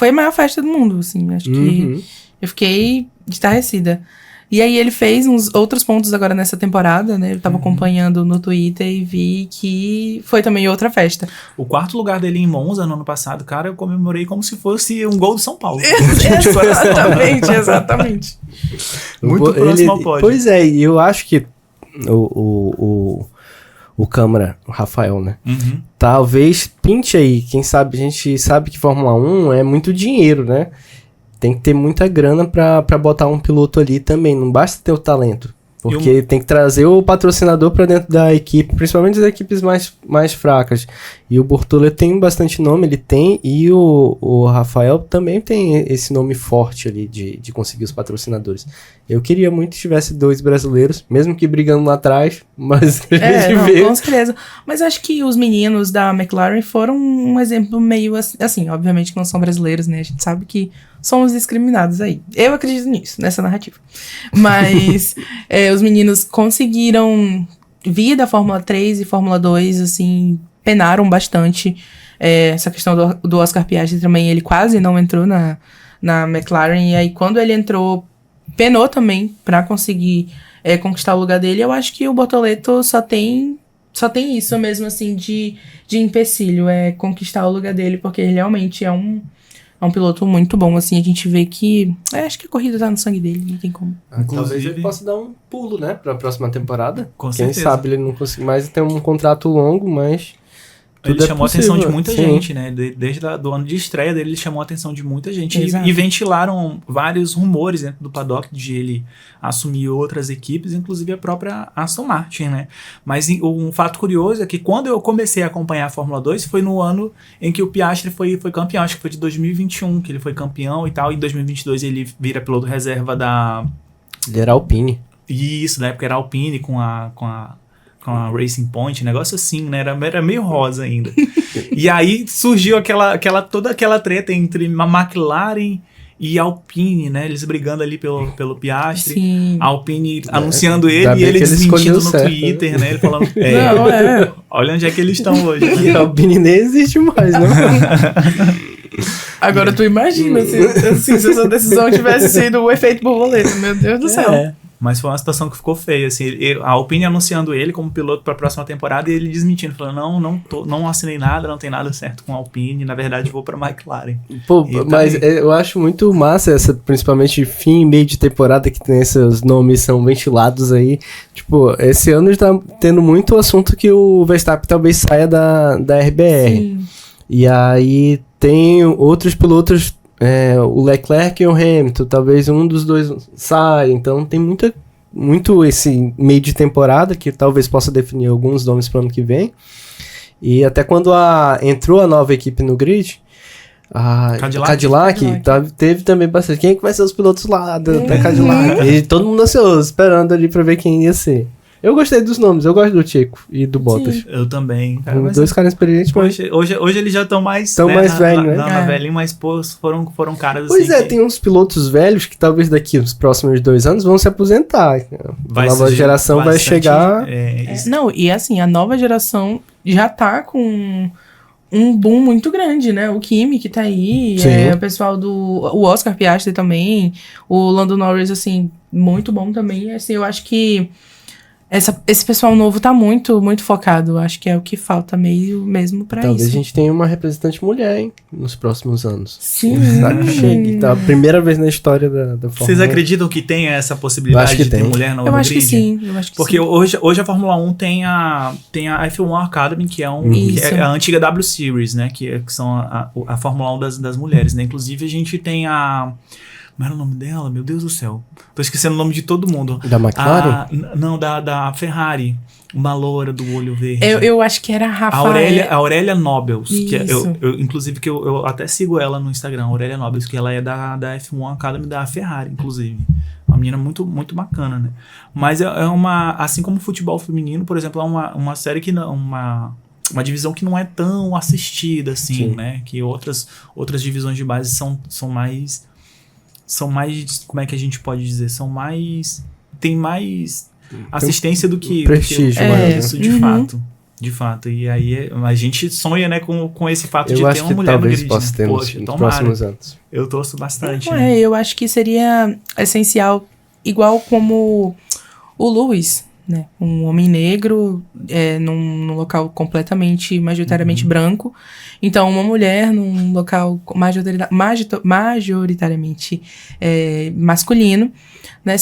B: a maior festa do mundo, assim. Acho que eu fiquei estarrecida. E aí ele fez uns outros pontos agora nessa temporada, né? Eu tava acompanhando no Twitter e vi que foi também outra festa.
A: O quarto lugar dele em Monza no ano passado, cara, eu comemorei como se fosse um gol do São Paulo.
B: Exatamente.
A: Muito próximo ao pódio.
C: Pois é, e eu acho que o o Câmara, o Rafael, né?
A: Uhum.
C: Talvez pinte aí, quem sabe, a gente sabe que Fórmula 1 é muito dinheiro, né? Tem que ter muita grana pra botar um piloto ali também, não basta ter o talento. Porque tem que trazer o patrocinador pra dentro da equipe, principalmente as equipes mais fracas. E o Bortoleto tem bastante nome, ele tem, e o Rafael também tem esse nome forte ali de conseguir os patrocinadores. Eu queria muito que tivesse 2 brasileiros, mesmo que brigando lá atrás, mas a gente vê.
B: Com certeza. Mas acho que os meninos da McLaren foram um exemplo meio assim, obviamente que não são brasileiros, né? A gente sabe que somos discriminados aí. Eu acredito nisso, nessa narrativa. Mas os meninos conseguiram vir da Fórmula 3 e Fórmula 2, assim, penaram bastante. Essa questão do Oscar Piastri também, ele quase não entrou na McLaren. E aí, quando ele entrou, penou também pra conseguir conquistar o lugar dele. Eu acho que o Bortoleto só tem isso mesmo, assim, de empecilho. Conquistar o lugar dele, porque ele realmente é um piloto muito bom, assim, a gente vê que... acho que a corrida tá no sangue dele, não tem como.
C: Talvez ele possa dar um pulo, né, pra próxima temporada.
A: Com
C: Quem
A: certeza.
C: sabe ele não consegue mais ter um contrato longo, mas...
A: Ele chamou a atenção de muita
C: Sim.
A: gente, né? Desde do ano de estreia dele, ele chamou a atenção de muita gente.
B: Exato.
A: E ventilaram vários rumores dentro do paddock de ele assumir outras equipes, inclusive a própria Aston Martin, né? Mas um fato curioso é que quando eu comecei a acompanhar a Fórmula 2, foi no ano em que o Piastri foi campeão. Acho que foi de 2021 que ele foi campeão e tal. E em 2022 ele vira piloto reserva da...
C: Ele era Alpine.
A: Isso, na época era Alpine com a Racing Point, negócio assim, né? Era meio rosa ainda. E aí surgiu toda aquela treta entre a McLaren e a Alpine, né? Eles brigando ali pelo Piastri.
B: Sim.
A: A Alpine anunciando ele e ele
C: que ele
A: desmentindo no
C: certo,
A: Twitter, né? Ele falando,
B: Não,
A: olha onde é que eles estão hoje.
C: E a Alpine nem existe mais, não?
B: Agora tu imagina se essa decisão tivesse sido o efeito borboleta, meu Deus do céu.
A: Mas foi uma situação que ficou feia, assim, a Alpine anunciando ele como piloto para a próxima temporada e ele desmentindo, falando, não assinei nada, não tem nada certo com a Alpine, na verdade vou para a McLaren.
C: Pô,
A: E
C: mas eu acho muito massa principalmente fim e meio de temporada que tem esses nomes são ventilados aí. Tipo, esse ano está tendo muito assunto que o Verstappen talvez saia da RBR.
B: Sim.
C: E aí tem outros pilotos, o Leclerc e o Hamilton, talvez um dos dois saia. Então tem muito esse meio de temporada que talvez possa definir alguns nomes para o ano que vem. E até quando entrou a nova equipe no grid, a Cadillac. Teve também bastante. Quem é que vai ser os pilotos lá da Cadillac? E todo mundo ansioso, esperando ali para ver quem ia ser. Eu gostei dos nomes, eu gosto do Checo e do Bottas.
B: Sim.
A: Eu também, cara. Mas
C: Dois caras experientes, mas...
A: Hoje eles já estão mais...
C: mais velhos, né?
A: Na velhinho, mas pô, foram caras
C: Pois
A: assim...
C: tem uns pilotos velhos que talvez daqui nos próximos 2 anos vão se aposentar. A nova geração vai chegar...
B: Não, e assim, a nova geração já tá com um boom muito grande, né? O Kimi que tá aí, o pessoal o Oscar Piastri também, o Lando Norris, assim, muito bom também. Assim, eu acho que esse pessoal novo tá muito, muito focado. Acho que é o que falta mesmo pra isso.
C: Talvez a gente tenha uma representante mulher, hein? Nos próximos anos.
B: Sim.
C: Sabe, chegue. Tá a primeira vez na história da Fórmula 1.
A: Vocês acreditam que tem essa possibilidade de ter mulher no grid?
B: Eu acho que sim.
A: Porque hoje a Fórmula 1 tem a F1 Academy, que é a antiga W Series, né? Que são a Fórmula 1 das mulheres, né? Inclusive a gente tem a... Como era o nome dela? Meu Deus do céu. Tô esquecendo o nome de todo mundo.
C: Da McLaren?
A: Não, da Ferrari. Uma loura do olho verde.
B: Eu acho que era a Rafael.
A: A Aurélia Nobles. Que
B: Isso.
A: Inclusive, que eu até sigo ela no Instagram, Aurélia Nobles, que ela é da F1 Academy da Ferrari, inclusive. Uma menina muito, muito bacana, né? Mas é uma... Assim como o futebol feminino, por exemplo, é uma série que não... Uma divisão que não é tão assistida, assim,
C: Sim.
A: né? Que outras divisões de base são mais, como é que a gente pode dizer? Tem mais assistência do que
C: prestígio,
A: isso, de fato. E aí a gente sonha, né, com esse fato de ter uma mulher no grid.
C: Possa ter nos próximos anos.
A: Eu torço bastante.
B: Eu acho que seria essencial, igual como o Lewis, né? Um homem negro num local completamente, majoritariamente branco. Então, uma mulher num local majoritariamente masculino, né?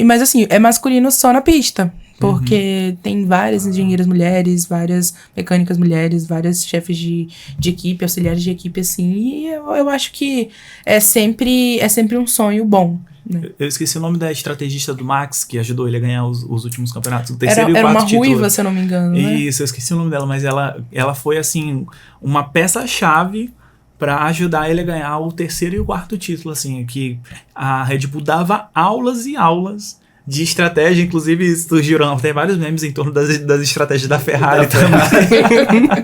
B: Mas assim, é masculino só na pista. porque tem várias engenheiras mulheres, várias mecânicas mulheres, várias chefes de equipe, auxiliares de equipe, assim, e eu acho que é sempre um sonho bom. Né?
A: Eu esqueci o nome da estrategista do Max, que ajudou ele a ganhar os últimos campeonatos. O terceiro e o
B: Era
A: quarto
B: uma
A: título.
B: ruiva, se eu não me engano, né?
A: Isso, eu esqueci o nome dela, mas ela foi, assim, uma peça-chave para ajudar ele a ganhar o terceiro e o quarto título, assim, que a Red Bull dava aulas e aulas de estratégia, inclusive surgiram até vários memes em torno das estratégias da Ferrari também.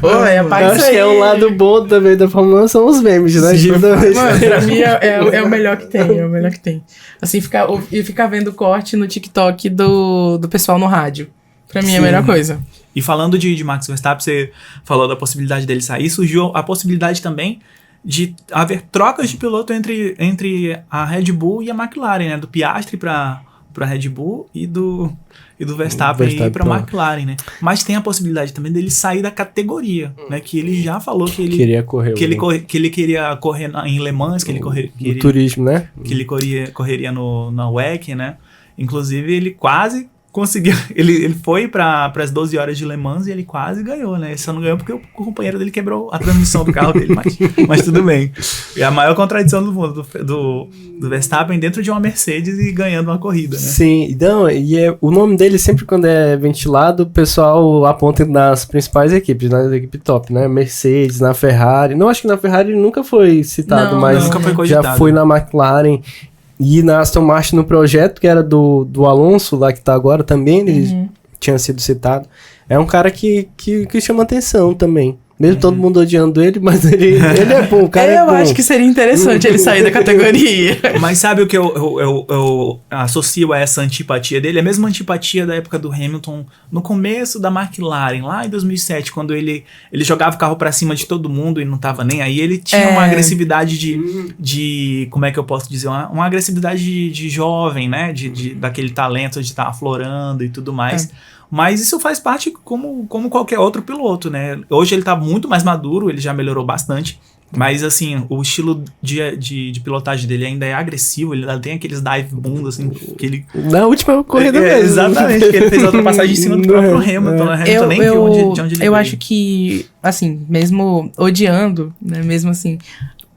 C: Eu acho que é um lado bom também da Fórmula 1, são os memes, né?
A: Sim,
B: Mano, pra mim é o melhor que tem, é o melhor que tem. Assim, ficar vendo corte no TikTok do pessoal no rádio. Pra mim é a melhor coisa.
A: E falando de Max Verstappen, você falou da possibilidade dele sair, surgiu a possibilidade também de haver trocas de piloto entre a Red Bull e a McLaren, né? Do Piastri para Red Bull e do Verstappen ir para a McLaren, né? Mas tem a possibilidade também dele sair da categoria, né? Que ele já falou que ele
C: queria correr,
A: que ele queria correr em Le Mans, que ele
C: no turismo, né?
A: Que ele correria na WEC, né? Inclusive ele quase conseguiu, ele foi para as 12 horas de Le Mans e ele quase ganhou, né? Ele só não ganhou porque o companheiro dele quebrou a transmissão do carro dele, mas tudo bem. É a maior contradição do mundo, do Verstappen dentro de uma Mercedes e ganhando uma corrida, né?
C: Sim, então, o nome dele sempre quando é ventilado, o pessoal aponta nas principais equipes, nas equipes top, né? Mercedes, na Ferrari. Não, acho que na Ferrari ele nunca foi citado, mas
A: nunca foi cogitado.
C: Já foi na McLaren. E na Aston Martin, no projeto que era do Alonso, lá que tá agora também, ele tinha sido citado. É um cara que chama atenção também. Mesmo todo mundo odiando ele, mas ele é bom, o cara é bom.
B: Eu acho que seria interessante ele sair da categoria.
A: Mas sabe o que eu associo a essa antipatia dele? É a mesma antipatia da época do Hamilton no começo da McLaren, lá em 2007, quando ele jogava o carro pra cima de todo mundo e não tava nem aí. Ele tinha uma agressividade de como é que eu posso dizer? Uma agressividade de jovem, né? Daquele talento de estar aflorando e tudo mais. Mas isso faz parte como qualquer outro piloto, né? Hoje ele tá muito mais maduro, ele já melhorou bastante. Mas, assim, o estilo de pilotagem dele ainda é agressivo. Ele ainda tem aqueles dive bunda, assim, que ele...
C: Na última corrida mesmo.
A: Exatamente, que ele fez a ultrapassagem em cima do próprio Hamilton. Né? Hamilton nem viu de onde ele veio.
B: Eu acho que, assim, mesmo odiando, né? Mesmo assim...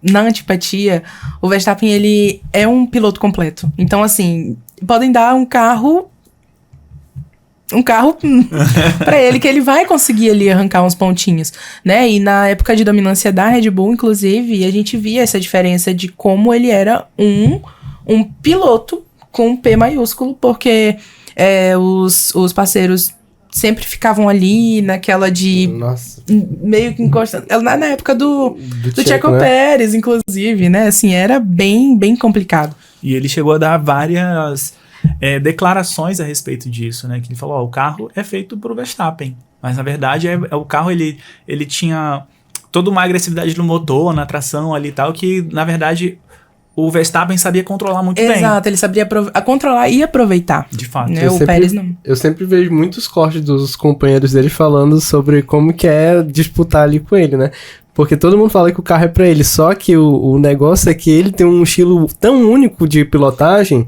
B: Na antipatia, o Verstappen, ele é um piloto completo. Então, assim, podem dar um carro pra ele, que ele vai conseguir ali arrancar uns pontinhos, né? E na época de dominância da Red Bull, inclusive, a gente via essa diferença de como ele era um piloto com P maiúsculo, porque os parceiros sempre ficavam ali naquela de...
C: Nossa.
B: Meio que encostando. Na época do Checo,
C: né?
B: Pérez, inclusive, né? Assim, era bem, bem complicado.
A: E ele chegou a dar várias... declarações a respeito disso, né? Que ele falou, o carro é feito pro Verstappen. Mas, na verdade, o carro, ele tinha toda uma agressividade no motor, na tração ali e tal, que, na verdade, o Verstappen sabia controlar muito bem.
B: Exato, ele sabia controlar e aproveitar.
A: De fato.
B: Né? O Pérez não.
C: Eu sempre vejo muitos cortes dos companheiros dele falando sobre como que é disputar ali com ele, né? Porque todo mundo fala que o carro é pra ele, só que o negócio é que ele tem um estilo tão único de pilotagem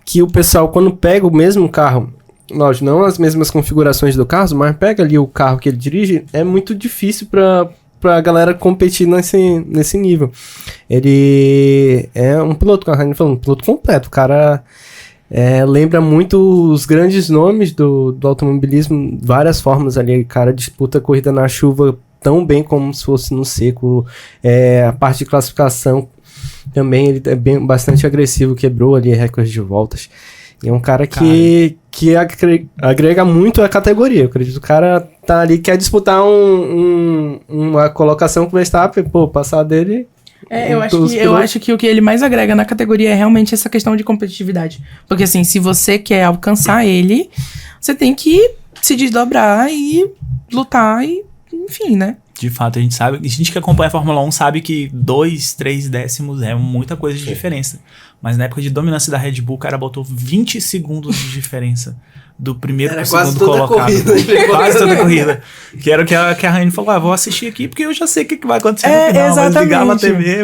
C: que o pessoal, quando pega o mesmo carro, lógico, não as mesmas configurações do carro, mas pega ali o carro que ele dirige, é muito difícil pra galera competir nesse nível. Ele é um piloto, como a Raine falou, um piloto completo. O cara lembra muito os grandes nomes do automobilismo, várias formas ali. O cara disputa a corrida na chuva tão bem como se fosse no seco. A parte de classificação também, ele é bastante agressivo, quebrou ali recorde de voltas. E é um cara que agrega muito a categoria. Eu acredito que o cara tá ali, quer disputar uma colocação com o Verstappen, passar dele...
B: Eu acho que o que ele mais agrega na categoria é realmente essa questão de competitividade. Porque assim, se você quer alcançar ele, você tem que se desdobrar e lutar e, enfim, né?
A: De fato, a gente que acompanha a Fórmula 1 sabe que 2, 3 décimos é muita coisa de diferença. Mas na época de dominância da Red Bull, o cara botou 20 segundos de diferença do primeiro pro segundo colocado. Quase toda a corrida. Que era o que a Raine falou, vou assistir aqui porque eu já sei o que vai acontecer no final. Mas ligava a TV,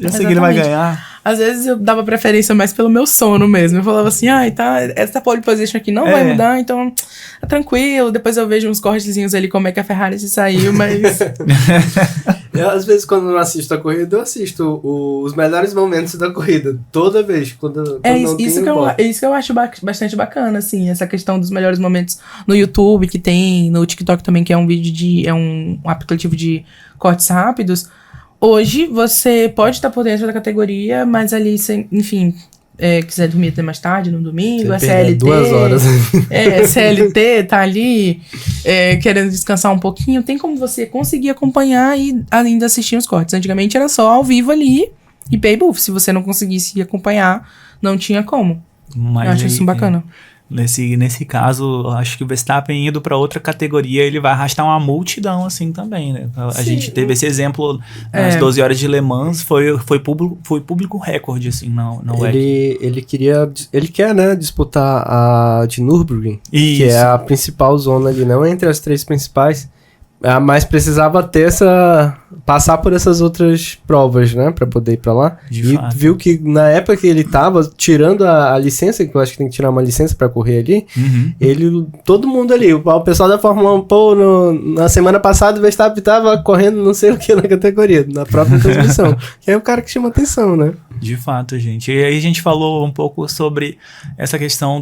A: já sei que ele vai ganhar.
B: Às vezes eu dava preferência mais pelo meu sono mesmo. Eu falava assim, tá, essa pole position aqui não vai mudar, então é tranquilo. Depois eu vejo uns cortezinhos ali como é que a Ferrari se saiu, mas...
C: Eu, às vezes, quando não assisto a corrida, eu assisto os melhores momentos da corrida. Toda vez. Quando não
B: isso que eu acho bastante bacana, assim. Essa questão dos melhores momentos no YouTube, que tem, no TikTok também, que é um vídeo é um aplicativo de cortes rápidos. Hoje, você pode estar por dentro da categoria, mas ali, enfim... quiser dormir até mais tarde, no domingo, CLT...
C: 2 horas.
B: CLT, tá ali, querendo descansar um pouquinho, tem como você conseguir acompanhar e ainda assistir os cortes. Antigamente era só ao vivo ali e pay buff. Se você não conseguisse acompanhar, não tinha como.
A: Mas
B: eu acho isso bacana.
A: Nesse caso, acho que o Verstappen indo para outra categoria, ele vai arrastar uma multidão assim também, né? A gente teve esse exemplo nas 12 horas de Le Mans, foi público recorde, assim, não
C: ele quer, né, disputar a de Nürburgring, que é a principal zona ali, não entre as 3 principais, mas precisava passar por essas outras provas, né, pra poder ir pra lá.
A: De fato.
C: Viu que na época que ele tava tirando a licença, que eu acho que tem que tirar uma licença pra correr ali, todo mundo ali, o pessoal da Fórmula 1, na semana passada o Verstappen tava correndo não sei o que na categoria, na própria transmissão. Que é o cara que chama atenção, né?
A: De fato, gente. E aí a gente falou um pouco sobre essa questão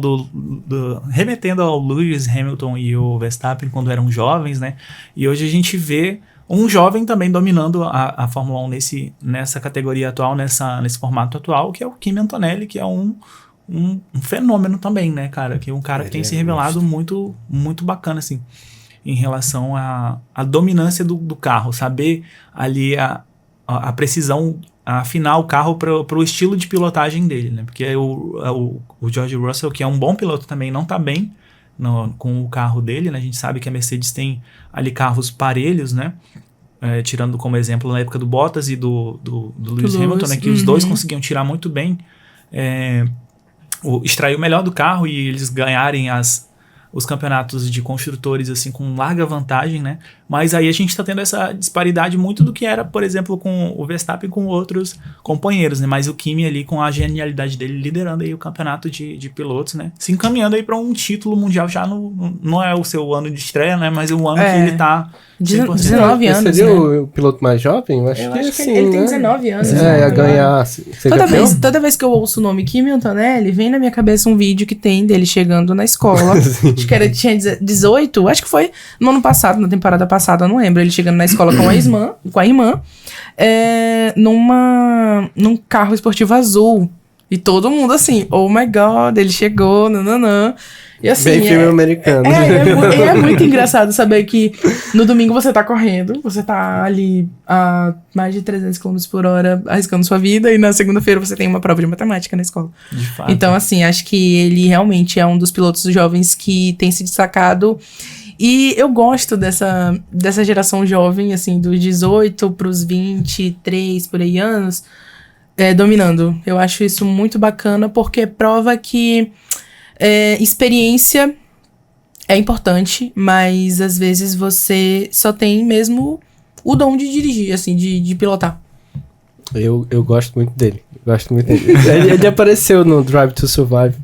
A: remetendo ao Lewis Hamilton e o Verstappen quando eram jovens, né? E hoje a gente vê um jovem também dominando a Fórmula 1 nessa categoria atual, nesse formato atual, que é o Kimi Antonelli, que é um fenômeno também, né, cara? Que é um cara que tem se revelado muito, muito bacana, assim, em relação à dominância do carro, saber ali a precisão, afinar o carro para o estilo de pilotagem dele, né? Porque o George Russell, que é um bom piloto também, não tá bem com o carro dele, né? A gente sabe que a Mercedes tem ali carros parelhos, né? Tirando como exemplo na época do Bottas e do Lewis Hamilton, né? Que os dois conseguiam tirar muito bem, extrair o melhor do carro e eles ganharem os campeonatos de construtores assim com larga vantagem, né? Mas aí a gente tá tendo essa disparidade muito do que era, por exemplo, com o Verstappen com outros companheiros, né? Mas o Kimi ali com a genialidade dele liderando aí o campeonato de pilotos, né? Se encaminhando aí para um título mundial já não é o seu ano de estreia, né? Mas o ano que ele tá 100%.
B: 19 anos,
C: seria
B: né?
C: o piloto mais jovem? Eu acho que sim,
B: ele
C: né?
B: tem 19 anos.
C: Ia ganhar...
B: Toda vez que eu ouço o nome Kimi Antonelli, vem na minha cabeça um vídeo que tem dele chegando na escola. Acho que tinha 18, acho que foi no ano passado, na temporada passada, eu não lembro. Ele chegando na escola com a irmã, num carro esportivo azul. E todo mundo assim, oh my god, ele chegou, nananã. E assim,
C: bem filme americano.
B: É muito engraçado saber que no domingo você tá correndo, você tá ali a mais de 300 km por hora arriscando sua vida, e na segunda-feira você tem uma prova de matemática na escola.
A: De fato.
B: Então, assim, acho que ele realmente é um dos pilotos jovens que tem se destacado. E eu gosto dessa geração jovem, assim, dos 18 pros 23, por aí, anos, dominando. Eu acho isso muito bacana, porque prova que experiência é importante, mas às vezes você só tem mesmo o dom de dirigir, assim, de pilotar.
C: Eu gosto muito dele. Ele apareceu no Drive to Survive.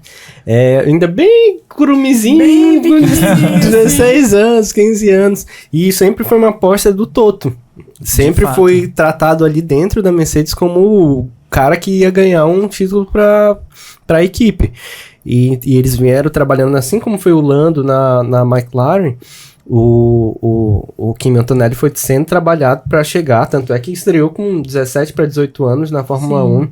C: Ainda bem curumizinho, 16 anos, 15 anos. E sempre foi uma aposta do Toto. Sempre foi tratado ali dentro da Mercedes como o cara que ia ganhar um título para a equipe. E eles vieram trabalhando assim como foi o Lando na McLaren. O Kimi Antonelli foi sendo trabalhado para chegar, tanto é que estreou com 17 para 18 anos na Fórmula 1,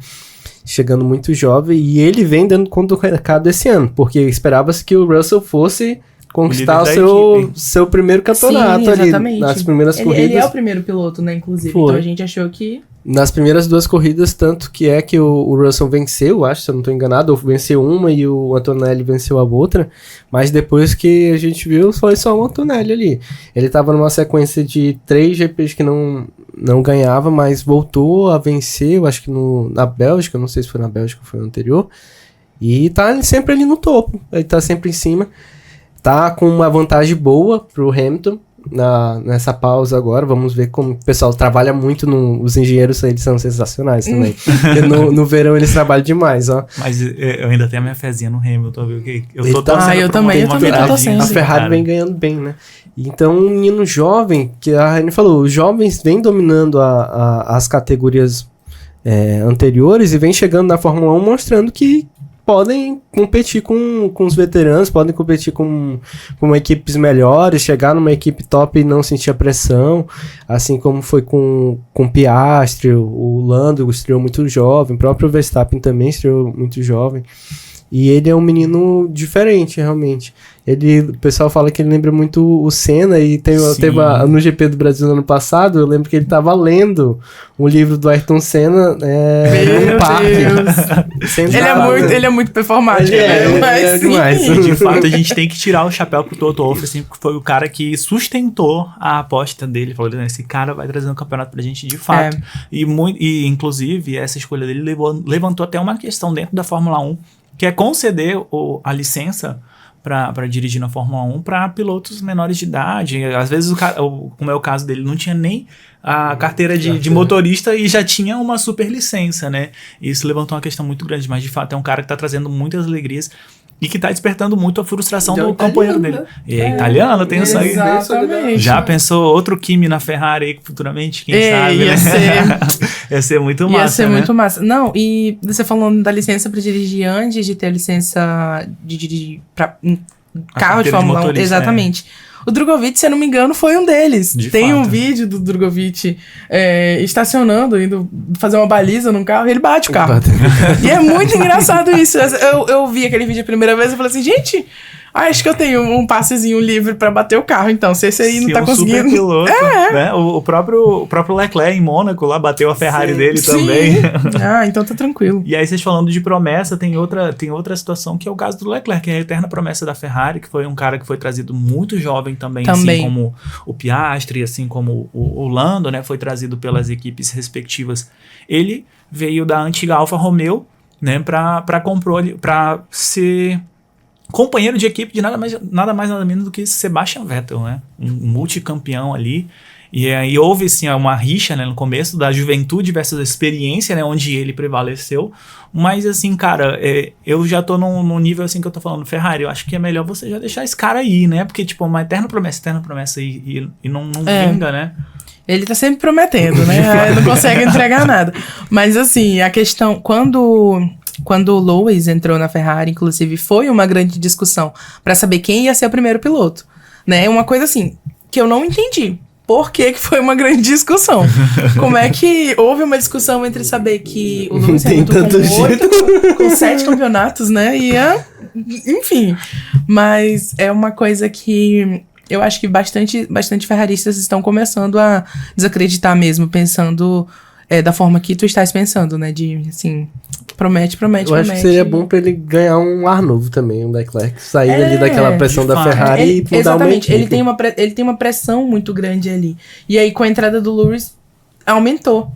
C: chegando muito jovem, e ele vem dando conta do recado esse ano, porque esperava-se que o Russell fosse conquistar o seu primeiro campeonato. Sim, ali nas primeiras corridas.
B: Ele é o primeiro piloto, né, inclusive, então a gente achou que...
C: Nas primeiras 2 corridas, tanto que o Russell venceu, acho, se eu não estou enganado, ou venceu uma e o Antonelli venceu a outra, mas depois que a gente viu, foi só o Antonelli ali. Ele estava numa sequência de 3 GPs que não ganhava, mas voltou a vencer, eu acho que na Bélgica, não sei se foi na Bélgica ou foi no anterior, e tá sempre ali no topo, ele tá sempre em cima, tá com uma vantagem boa pro Hamilton. nessa pausa agora, vamos ver como o pessoal trabalha muito os engenheiros, eles são sensacionais também. Porque no verão eles trabalham demais, ó.
A: Mas eu ainda tenho a minha fezinha no Hamilton, viu?
B: Eu também tô torcendo.
C: A Ferrari vem ganhando bem, né? Então, um menino jovem, que a Raine falou, os jovens vêm dominando as categorias anteriores e vêm chegando na Fórmula 1 mostrando que podem competir com os veteranos, podem competir com equipes melhores, chegar numa equipe top e não sentir a pressão, assim como foi com Piastri, o Lando estreou muito jovem, o próprio Verstappen também estreou muito jovem. E ele é um menino diferente, realmente. O pessoal fala que ele lembra muito o Senna, e teve no GP do Brasil no ano passado, eu lembro que ele estava lendo um livro do Ayrton Senna no parque.
B: Ele é muito performático.
C: É demais.
A: E de fato, a gente tem que tirar o chapéu pro Toto Wolff, assim, porque foi o cara que sustentou a aposta dele. Falou, esse cara vai trazer um campeonato pra gente de fato. E inclusive, essa escolha dele levantou até uma questão dentro da Fórmula 1, que é conceder a licença para dirigir na Fórmula 1 para pilotos menores de idade. Às vezes, como é o caso dele, não tinha nem a carteira de motorista e já tinha uma super licença, né? Isso levantou uma questão muito grande, mas de fato é um cara que está trazendo muitas alegrias e que tá despertando muito a frustração do companheiro dele. E é italiano, tem isso aí.
B: Exatamente.
A: Já pensou outro Kimi na Ferrari aí, futuramente? Quem sabe,
B: ia
A: né? Ia ser muito massa,
B: Ia ser
A: né?
B: muito massa. Não, e você falando da licença pra dirigir antes de ter a licença de dirigir pra carro de Fórmula 1. Exatamente. O Drogovic, se eu não me engano, foi um deles. Tem um vídeo do Drogovic estacionando, indo fazer uma baliza num carro, e ele bate o carro. E é muito engraçado isso. Eu vi aquele vídeo a primeira vez e falei assim, gente, acho que eu tenho um passezinho livre pra bater o carro, então. Se esse aí não tá conseguindo...
A: Super piloto, né? O próprio Leclerc em Mônaco lá bateu a Ferrari dele também.
B: Então tá tranquilo.
A: E aí, vocês falando de promessa, tem outra situação que é o caso do Leclerc, que é a eterna promessa da Ferrari, que foi um cara que foi trazido muito jovem também. Assim como o Piastri, assim como o Lando, né? Foi trazido pelas equipes respectivas. Ele veio da antiga Alfa Romeo, né? Pra ser companheiro de equipe de nada mais nada menos do que Sebastian Vettel, né? Um multicampeão ali. E aí houve, assim, uma rixa, né, no começo da juventude versus a experiência, né, onde ele prevaleceu. Mas, assim, cara, eu já tô num nível, assim, que eu tô falando, Ferrari, eu acho que é melhor você já deixar esse cara aí, né? Porque, tipo, uma eterna promessa e não vinga, né?
B: Ele tá sempre prometendo, né? Não consegue entregar nada. Mas, assim, a questão... Quando o Lewis entrou na Ferrari, inclusive, foi uma grande discussão pra saber quem ia ser o primeiro piloto, né? Uma coisa assim, que eu não entendi. Por que foi uma grande discussão? Como é que houve uma discussão entre saber que o Lewis Hamilton com 7 campeonatos, né? Enfim. Mas é uma coisa que eu acho que bastante ferraristas estão começando a desacreditar mesmo, pensando... da forma que tu estás pensando, né? De, assim, promete.
C: Eu acho que seria bom pra ele ganhar um ar novo também, um Leclerc. Sair ali daquela pressão da Ferrari e mudar
B: exatamente, ele tem uma pressão muito grande ali. E aí, com a entrada do Lewis, aumentou.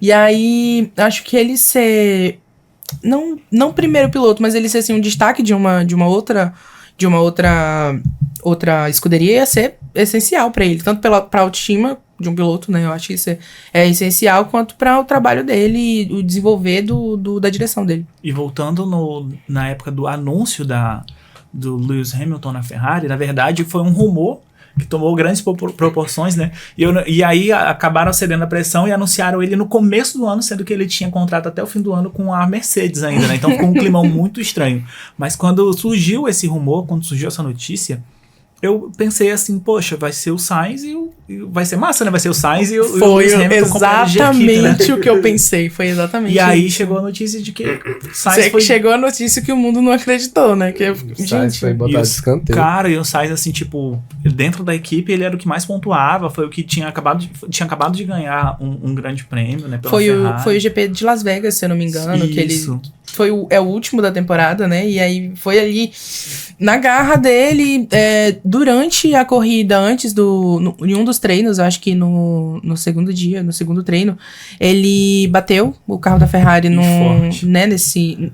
B: E aí, acho que ele ser... Não primeiro piloto, mas ele ser, assim, um destaque de uma outra escuderia ia ser essencial pra ele. Tanto pra autoestima de um piloto, né? Eu acho que isso é essencial, quanto para o trabalho dele e o desenvolver da direção dele.
A: E voltando na época do anúncio do Lewis Hamilton na Ferrari, na verdade foi um rumor que tomou grandes proporções, né? E aí acabaram cedendo a pressão e anunciaram ele no começo do ano, sendo que ele tinha contrato até o fim do ano com a Mercedes ainda, né? Então ficou um climão muito estranho. Mas quando surgiu esse rumor, quando surgiu essa notícia, eu pensei assim, poxa, vai ser o Sainz e vai ser massa, né? Vai ser o Sainz e o Lewis Hamilton
B: exatamente
A: equipe, né?
B: o que eu pensei, foi exatamente
A: E aí
B: isso.
A: chegou a notícia de que Sainz
B: chegou a notícia que o mundo não acreditou, né? Que
C: Sainz foi botado de escanteio.
A: Cara, e o Sainz, assim, tipo, dentro da equipe, ele era o que mais pontuava, foi o que tinha acabado de ganhar um grande prêmio, né? Pela Ferrari.
B: Foi o GP de Las Vegas, se eu não me engano, que ele é o último da temporada, né? E aí foi ali na garra dele, durante a corrida, em um dos treinos, eu acho que no segundo treino, ele bateu o carro da Ferrari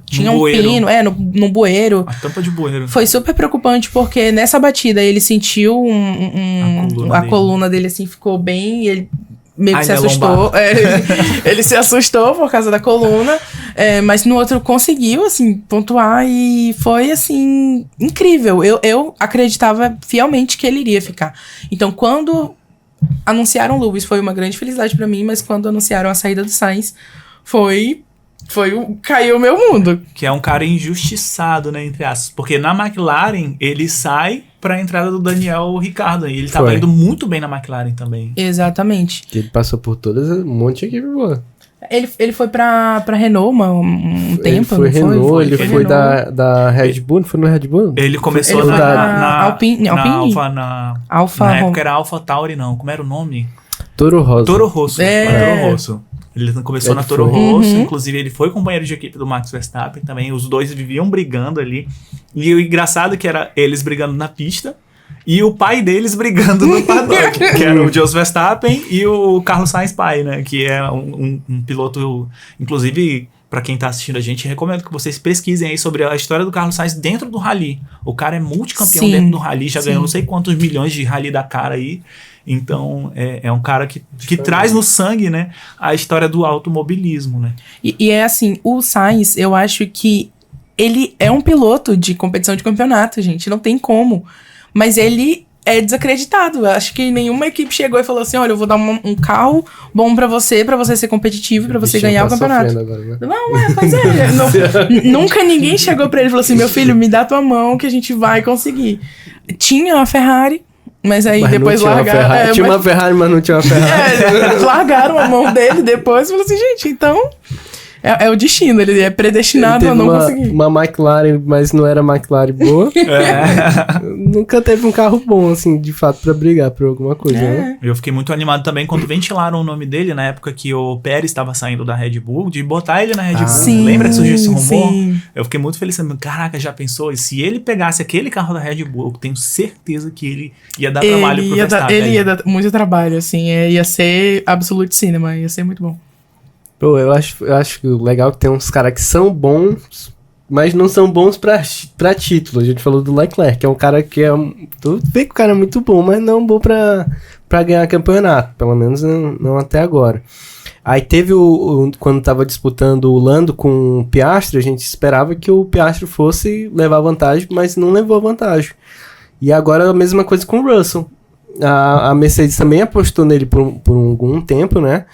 B: tinha um
A: bueiro.
B: pino, num bueiro.
A: A tampa de bueiro.
B: Foi super preocupante, porque nessa batida ele sentiu a coluna dele, assim, ficou bem, ele meio que se assustou. Ele se assustou por causa da coluna, mas no outro conseguiu, assim, pontuar e foi, assim, incrível. Eu acreditava fielmente que ele iria ficar. Então, quando anunciaram o Lewis, foi uma grande felicidade pra mim, mas quando anunciaram a saída do Sainz, caiu o meu mundo.
A: Que é um cara injustiçado, né, entre aspas. Porque na McLaren, ele sai pra entrada do Daniel Ricciardo. E ele tava indo muito bem na McLaren também.
B: Exatamente.
C: Ele passou por um monte de equipe boa.
B: Ele foi pra Renault um tempo,
C: ele foi da Red Bull, não foi no Red Bull?
A: Ele começou
B: ele
A: na
B: Alpine.
A: Alfa. Na época era Alfa Tauri, não. Como era o nome?
C: Toro Rosso.
A: Toro Rosso. Ele começou na Toro Rosso, inclusive ele foi companheiro de equipe do Max Verstappen também. Os dois viviam brigando ali. E o engraçado é que era eles brigando na pista e o pai deles brigando no paddock, que era o Jos Verstappen e o Carlos Sainz pai, né? Que é um piloto, inclusive, pra quem tá assistindo a gente, recomendo que vocês pesquisem aí sobre a história do Carlos Sainz dentro do rally. O cara é multicampeão dentro do rally, já ganhou não sei quantos milhões de rally Dakar aí. Então, é um cara que traz no sangue, né, a história do automobilismo, né?
B: E é assim, o Sainz, eu acho que ele é um piloto de competição de campeonato, gente, não tem como. Mas ele é desacreditado. Eu acho que nenhuma equipe chegou e falou assim, olha, eu vou dar um carro bom pra você ser competitivo, pra você ganhar o campeonato. Agora, né? Não, pois é. Nunca ninguém chegou pra ele e falou assim, meu filho, me dá tua mão que a gente vai conseguir. Tinha uma Ferrari, mas aí depois largaram.
C: Tinha uma Ferrari, mas não tinha uma Ferrari.
B: Largaram a mão dele depois e falaram assim, gente, então... É o destino, ele é predestinado a não conseguir.
C: Uma McLaren, mas não era McLaren boa. Nunca teve um carro bom, assim, de fato, pra brigar por alguma coisa, né?
A: Eu fiquei muito animado também quando ventilaram o nome dele, na época que o Pérez estava saindo da Red Bull, de botar ele na Red Bull.
B: Sim,
A: lembra que surgiu esse rumor?
B: Sim.
A: Eu fiquei muito feliz. Caraca, já pensou? E se ele pegasse aquele carro da Red Bull, eu tenho certeza que ele ia dar trabalho pro Verstappen.
B: Ele ia dar muito trabalho, assim. Ia ser Absolute Cinema, ia ser muito bom.
C: Pô, eu acho legal que tem uns caras que são bons, mas não são bons pra título. A gente falou do Leclerc, que é um cara que tu vê que o cara é muito bom, mas não bom pra ganhar campeonato. Pelo menos não até agora. Aí teve quando tava disputando o Lando com o Piastri, a gente esperava que o Piastri fosse levar vantagem, mas não levou vantagem. E agora a mesma coisa com o Russell. A Mercedes também apostou nele por algum tempo, né?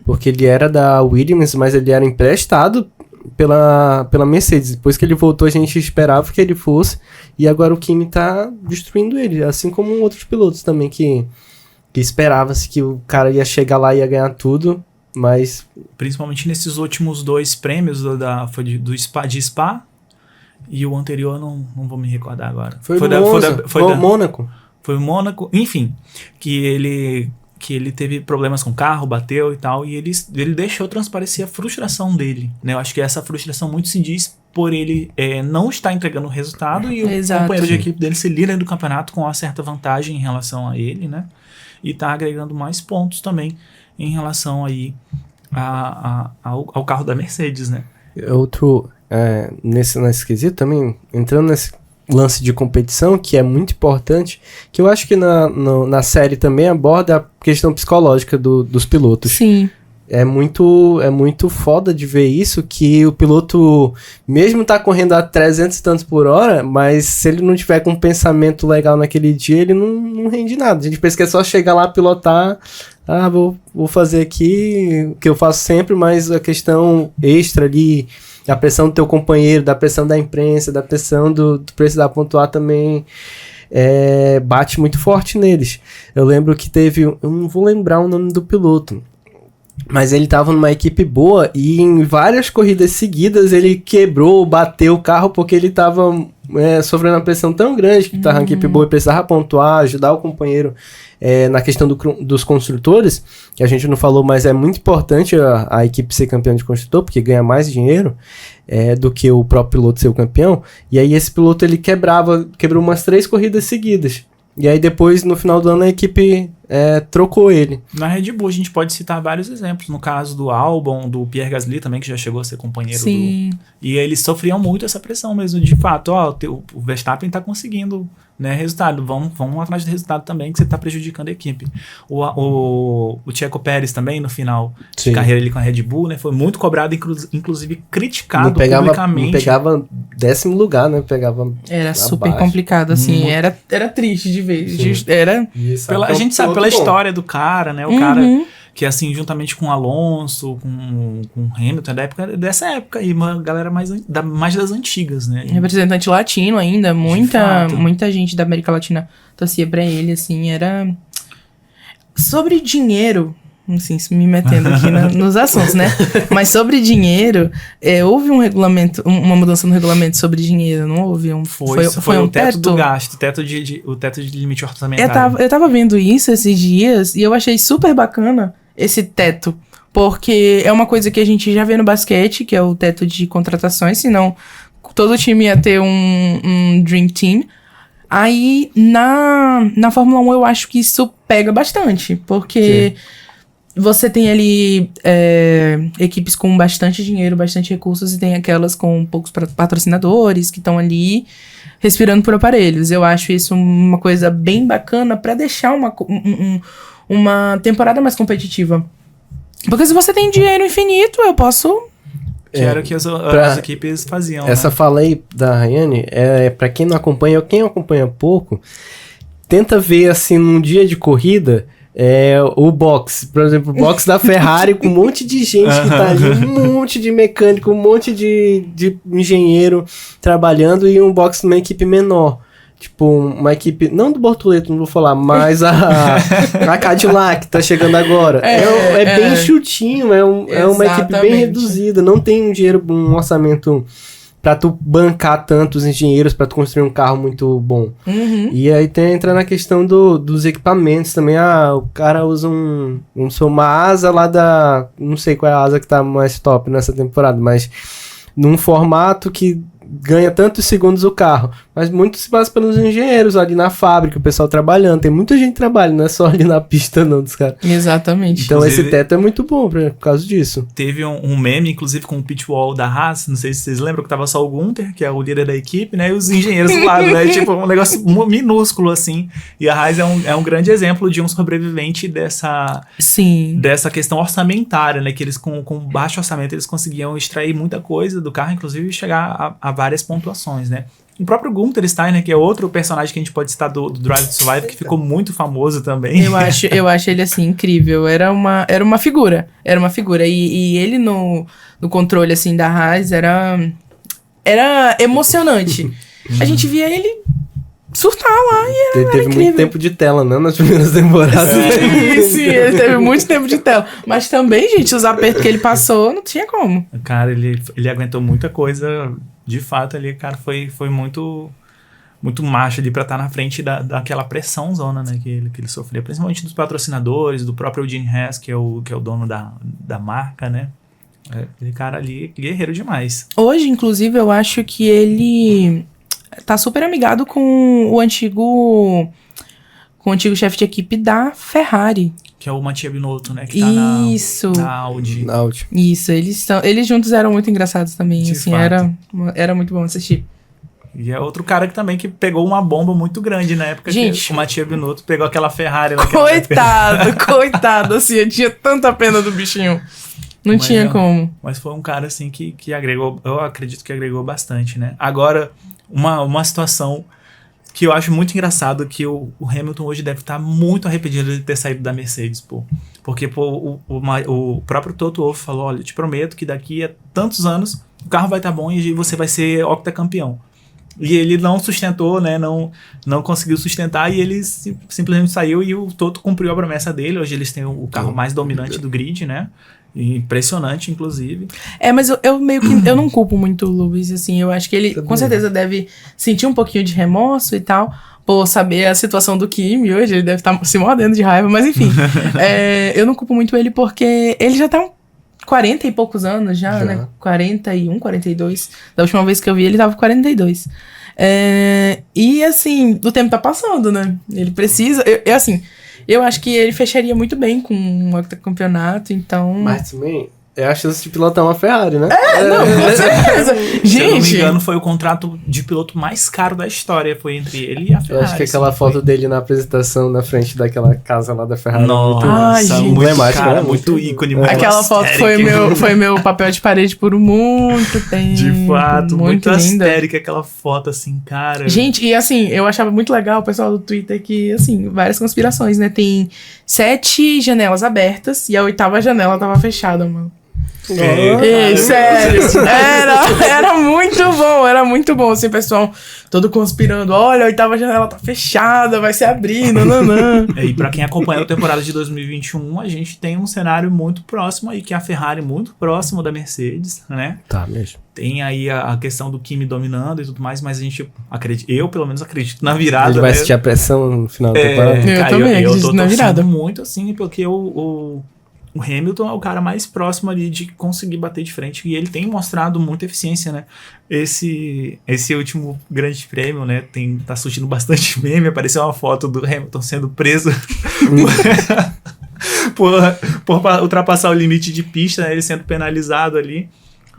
C: Porque ele era da Williams, mas ele era emprestado pela Mercedes. Depois que ele voltou, a gente esperava que ele fosse. E agora o Kimi tá destruindo ele. Assim como outros pilotos também, que esperava-se que o cara ia chegar lá e ia ganhar tudo. Mas...
A: principalmente nesses últimos 2 prêmios foi de Spa. E o anterior, não vou me recordar agora.
C: Foi o Mônaco.
A: Foi o Mônaco. Enfim, que ele teve problemas com o carro, bateu e tal, e ele deixou transparecer a frustração dele, né? Eu acho que essa frustração muito se diz por ele não estar entregando o resultado e o companheiro de equipe dele ser líder do campeonato com uma certa vantagem em relação a ele, né? E tá agregando mais pontos também em relação aí ao carro da Mercedes, né?
C: Outro, nesse quesito também, entrando nesse lance de competição, que é muito importante, que eu acho que na série também aborda a questão psicológica dos pilotos.
B: Sim.
C: É muito foda de ver isso, que o piloto, mesmo tá correndo a 300 e tantos por hora, mas se ele não tiver com um pensamento legal naquele dia, ele não rende nada. A gente pensa que é só chegar lá, pilotar, vou fazer aqui o que eu faço sempre, mas a questão extra ali, a pressão do teu companheiro, da pressão da imprensa, da pressão do precisar pontuar também bate muito forte neles. Eu lembro que eu não vou lembrar o nome do piloto, mas ele tava numa equipe boa e em várias corridas seguidas ele quebrou, bateu o carro porque ele tava sofrendo uma pressão tão grande que tava uma equipe boa e precisava pontuar, ajudar o companheiro na questão dos construtores, que a gente não falou, mas é muito importante a equipe ser campeã de construtor, porque ganha mais dinheiro do que o próprio piloto ser o campeão. E aí esse piloto ele quebrou umas 3 corridas seguidas. E aí depois, no final do ano, a equipe trocou ele.
A: Na Red Bull a gente pode citar vários exemplos. No caso do Albon, do Pierre Gasly também, que já chegou a ser companheiro
B: Sim.
A: E eles sofriam muito essa pressão mesmo, de fato. O Verstappen tá conseguindo, né, resultado. Vamos atrás do resultado também, que você tá prejudicando a equipe. O Checo Pérez também, no final de carreira ali com a Red Bull, né, foi muito cobrado, inclusive criticado publicamente.
C: Não pegava 10º lugar, né?
B: Era super complicado, assim. Era triste de ver. Era...
A: A gente sabe pela história do cara, né? O cara que, assim, juntamente com o Alonso, com o Hamilton, dessa época aí, uma galera mais das antigas, né?
B: Representante latino ainda, muita gente da América Latina torcia pra ele, assim, era... Sobre dinheiro, assim, me metendo aqui nos assuntos, né? Mas sobre dinheiro, houve um regulamento, uma mudança no regulamento sobre dinheiro, não houve? Foi um teto
A: do gasto, o teto de limite orçamentário.
B: Eu tava vendo isso esses dias e eu achei super bacana esse teto, porque é uma coisa que a gente já vê no basquete, que é o teto de contratações, senão todo time ia ter um Dream Team. Aí, na Fórmula 1, eu acho que isso pega bastante, porque você tem ali equipes com bastante dinheiro, bastante recursos, e tem aquelas com poucos patrocinadores que estão ali respirando por aparelhos. Eu acho isso uma coisa bem bacana para deixar uma temporada mais competitiva. Porque se você tem dinheiro infinito, eu posso...
A: Que era o que as equipes faziam.
C: Essa fala aí da Rayane, pra quem não acompanha, ou quem acompanha pouco, tenta ver, assim, num dia de corrida, o box. Por exemplo, o box da Ferrari com um monte de gente que tá ali, um monte de mecânico, um monte de engenheiro trabalhando, e um box numa equipe menor. Tipo, uma equipe, não do Bortoleto, não vou falar, mas a Cadillac tá chegando agora. É bem chutinho, é uma equipe bem reduzida, não tem um orçamento pra tu bancar tantos engenheiros, pra tu construir um carro muito bom. E aí entra na questão dos equipamentos também. O cara usa uma asa lá não sei qual é a asa que tá mais top nessa temporada, mas num formato que ganha tantos segundos o carro, mas muito se passa pelos engenheiros ali na fábrica, o pessoal trabalhando, tem muita gente trabalhando, não é só ali na pista não dos caras.
B: Exatamente.
C: Então inclusive, esse teto é muito bom por causa disso.
A: Teve um meme, inclusive com o pitwall da Haas, não sei se vocês lembram, que tava só o Gunther, que é o líder da equipe, né, e os engenheiros do lado, né, tipo um negócio minúsculo assim, e a Haas é um grande exemplo de um sobrevivente dessa questão orçamentária, né, que eles com baixo orçamento eles conseguiam extrair muita coisa do carro, inclusive chegar a várias pontuações, né. O próprio Gunther Steiner, que é outro personagem que a gente pode citar do Drive to Survive, que ficou muito famoso também.
B: Eu acho ele, assim, incrível. Era uma figura. E ele no controle, assim, da Haas era emocionante. A gente via ele surtar lá e era
C: teve muito tempo de tela, né? Nas primeiras temporadas.
B: Sim, ele teve muito tempo de tela. Mas também, gente, os apertos que ele passou, não tinha como.
A: Cara, ele aguentou muita coisa. De fato, ali, cara, foi muito macho ali pra estar na frente daquela pressão zona, né, que ele sofria. Principalmente dos patrocinadores, do próprio Gene Haas, que é o dono da marca, né. Aquele cara ali, guerreiro demais.
B: Hoje, inclusive, eu acho que ele tá super amigado com o antigo chefe de equipe da Ferrari.
A: Que é o Mattia Binotto, né? Que tá na Audi.
B: Isso, eles juntos eram muito engraçados também. De assim, era muito bom assistir.
A: E é outro cara que pegou uma bomba muito grande na época.
B: Gente,
A: que o Mattia Binotto pegou aquela Ferrari.
B: Coitado, assim, eu tinha tanta pena do bichinho. Não tinha como.
A: Mas foi um cara, assim, que agregou, eu acredito que agregou bastante, né? Agora, uma situação que eu acho muito engraçado, que o Hamilton hoje deve estar muito arrependido de ter saído da Mercedes, pô. Porque, pô, o próprio Toto Wolff falou, olha, eu te prometo que daqui a tantos anos o carro vai estar bom e você vai ser octacampeão. E ele não sustentou, né? Não conseguiu sustentar e ele simplesmente saiu e o Toto cumpriu a promessa dele. Hoje eles têm o carro mais dominante do grid, né? Impressionante, inclusive.
B: Mas eu meio que... eu não culpo muito o Lewis, assim. Eu acho que ele, com certeza, deve sentir um pouquinho de remorso e tal, por saber a situação do Kimi hoje. Ele deve estar se mordendo de raiva, mas enfim. Eu não culpo muito ele porque ele já tá 40 e poucos anos já, né? 41, 42. Da última vez que eu vi, ele tava com 42. E, assim, o tempo tá passando, né? Ele precisa... Eu acho que ele fecharia muito bem com um campeonato, então...
C: Mas também, é a chance de pilotar uma Ferrari, né?
B: Com certeza. Gente...
A: Se eu não me engano, foi o contrato de piloto mais caro da história. Foi entre ele e a Ferrari.
C: Eu acho que aquela foto dele na apresentação na frente daquela casa lá da Ferrari.
A: Nossa,
C: muito emblemática,
A: cara,
C: né?
A: muito ícone. Muito
B: Aquela foto foi meu papel de parede por muito tempo.
A: De fato, muito
B: linda.
A: astérica aquela foto, assim, cara.
B: Gente, e assim, eu achava muito legal o pessoal do Twitter que, assim, várias conspirações, né? Tem 7 janelas abertas e a 8ª janela tava fechada, mano. Ei, sério, era muito bom, assim, pessoal todo conspirando, olha, a 8ª janela tá fechada, vai se abrir, nananã.
A: E pra quem acompanhou a temporada de 2021, a gente tem um cenário muito próximo aí, que é a Ferrari muito próximo da Mercedes, né?
C: Tá mesmo.
A: Tem aí a questão do Kimi dominando e tudo mais, mas a gente acredita, eu pelo menos acredito na virada.
C: Ele vai sentir a pressão no final da temporada?
B: Eu também acredito na virada.
A: Muito assim, porque o Hamilton é o cara mais próximo ali de conseguir bater de frente e ele tem mostrado muita eficiência, né? Esse último grande prêmio, né? Tá surgindo bastante meme, apareceu uma foto do Hamilton sendo preso por ultrapassar o limite de pista, né? Ele sendo penalizado ali.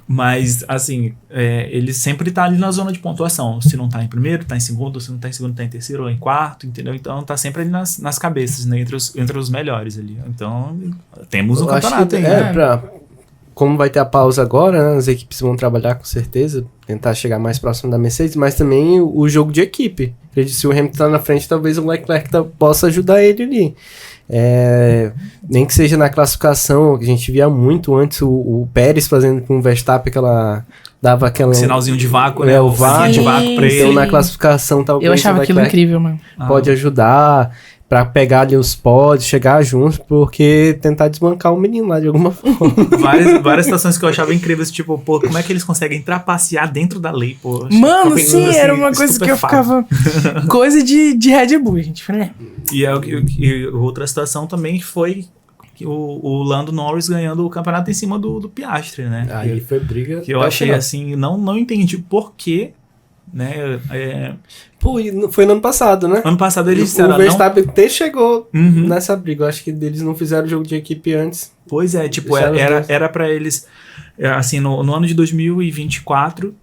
A: Mas, assim, ele sempre tá ali na zona de pontuação. Se não tá em primeiro, tá em segundo. Se não tá em segundo, tá em terceiro ou em quarto, entendeu? Então, tá sempre ali nas cabeças, né? Entre os melhores ali. Então, temos um campeonato aí.
C: Como vai ter a pausa agora, né, as equipes vão trabalhar com certeza, tentar chegar mais próximo da Mercedes, mas também o jogo de equipe. Se o Hamilton tá na frente, talvez o Leclerc possa ajudar ele ali. Nem que seja na classificação, que a gente via muito antes o Pérez fazendo com o Verstappen dava aquela...
A: Sinalzinho de vácuo, né?
C: O vácuo
A: de vácuo pra ele.
C: Então na classificação talvez
B: eu achava aquilo incrível, mano.
C: Pode ajudar pra pegar ali os pódios, chegar juntos, porque tentar desbancar o menino lá de alguma forma.
A: Várias situações que eu achava incríveis, tipo, pô, como é que eles conseguem trapacear dentro da lei, pô?
B: Mano, sim, assim, era uma coisa que eu ficava... coisa de Red Bull, gente.
A: E outra situação também foi o Lando Norris ganhando o campeonato em cima do Piastri, né?
C: Aí foi briga.
A: Que eu achei assim, não entendi por quê, né?
C: Pô, foi no ano passado, né?
A: Ano passado eles disseram...
C: O Verstappen até chegou nessa briga. Eu acho que eles não fizeram jogo de equipe antes.
A: Pois é, tipo, era pra eles... Assim, no ano de 2024,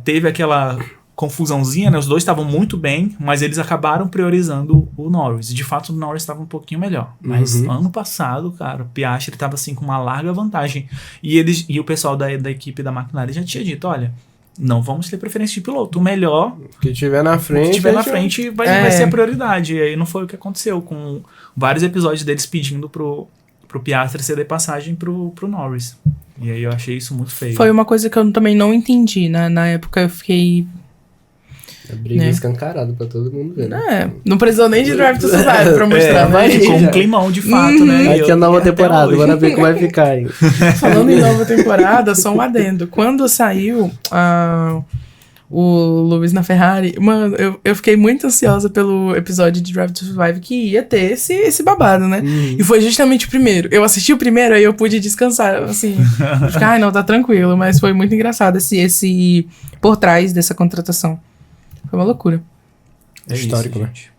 A: teve aquela confusãozinha, né? Os dois estavam muito bem, mas eles acabaram priorizando o Norris. De fato, o Norris estava um pouquinho melhor. Mas ano passado, cara, o Piastri estava assim com uma larga vantagem. E o pessoal da equipe da McLaren já tinha dito, olha... Não vamos ter preferência de piloto. O melhor...
C: que tiver na frente...
A: vai ser a prioridade. E aí não foi o que aconteceu, com vários episódios deles pedindo pro Piastri ceder passagem pro Norris. E aí eu achei isso muito feio.
B: Foi uma coisa que eu também não entendi, né? Na época eu fiquei...
C: A briga escancarada pra todo mundo ver, né?
B: Não precisou nem de Drive to Survive pra mostrar, né?
A: Com um climão, de fato, né?
C: Aqui é a nova temporada, bora ver como vai ficar. Hein?
B: Falando em nova temporada, só um adendo. Quando saiu o Lewis na Ferrari, mano, eu fiquei muito ansiosa pelo episódio de Drive to Survive que ia ter esse babado, né? E foi justamente o primeiro. Eu assisti o primeiro, aí eu pude descansar, assim. Ficar, não, tá tranquilo. Mas foi muito engraçado esse por trás dessa contratação. Foi uma loucura.
A: É
C: histórico,
A: isso, gente.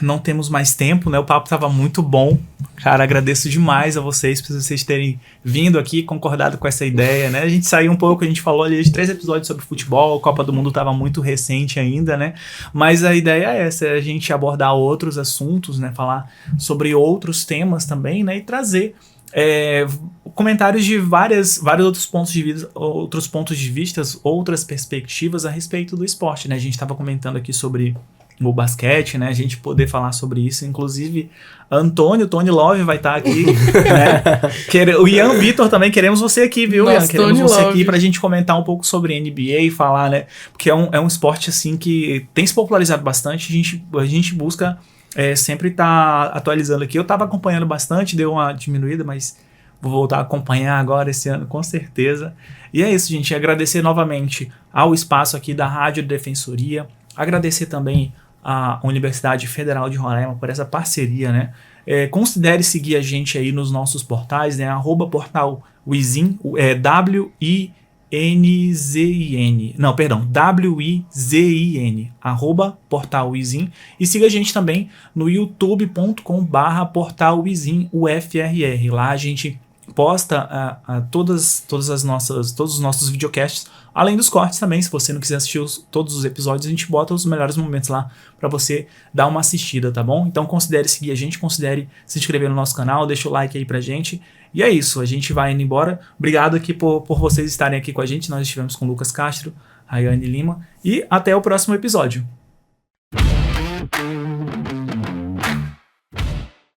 A: Não temos mais tempo, né? O papo tava muito bom. Cara, agradeço demais a vocês por vocês terem vindo aqui, concordado com essa ideia, né? A gente saiu um pouco, a gente falou ali de 3 episódios sobre futebol, a Copa do Mundo tava muito recente ainda, né? Mas a ideia é essa, é a gente abordar outros assuntos, né? Falar sobre outros temas também, né? E trazer comentários de vários outros pontos de vista, outras perspectivas a respeito do esporte, né? A gente estava comentando aqui sobre o basquete, né? A gente poder falar sobre isso. Inclusive, Tony Love vai estar aqui, né? O Ian Vitor também, queremos você aqui, viu, Ian? Queremos você aqui pra gente comentar um pouco sobre NBA e falar, né? Porque é um esporte, assim, que tem se popularizado bastante. A gente busca sempre estar atualizando aqui. Eu tava acompanhando bastante, deu uma diminuída, mas vou voltar a acompanhar agora esse ano, com certeza. E é isso, gente. Agradecer novamente ao espaço aqui da Rádio Defensoria. Agradecer também a Universidade Federal de Roraima por essa parceria, né? Considere seguir a gente aí nos nossos portais, né? @portal Wizin, WINZIN. Não, perdão, WIZIN, @portal Wizin. E siga a gente também no youtube.com/portal Wizin UFRR. Lá a gente posta todos os nossos videocasts, além dos cortes também. Se você não quiser assistir todos os episódios, a gente bota os melhores momentos lá para você dar uma assistida, tá bom? Então considere seguir a gente, considere se inscrever no nosso canal, deixa o like aí pra gente. E é isso, a gente vai indo embora. Obrigado aqui por vocês estarem aqui com a gente. Nós estivemos com o Lucas Castro, Rayane Lima, e até o próximo episódio.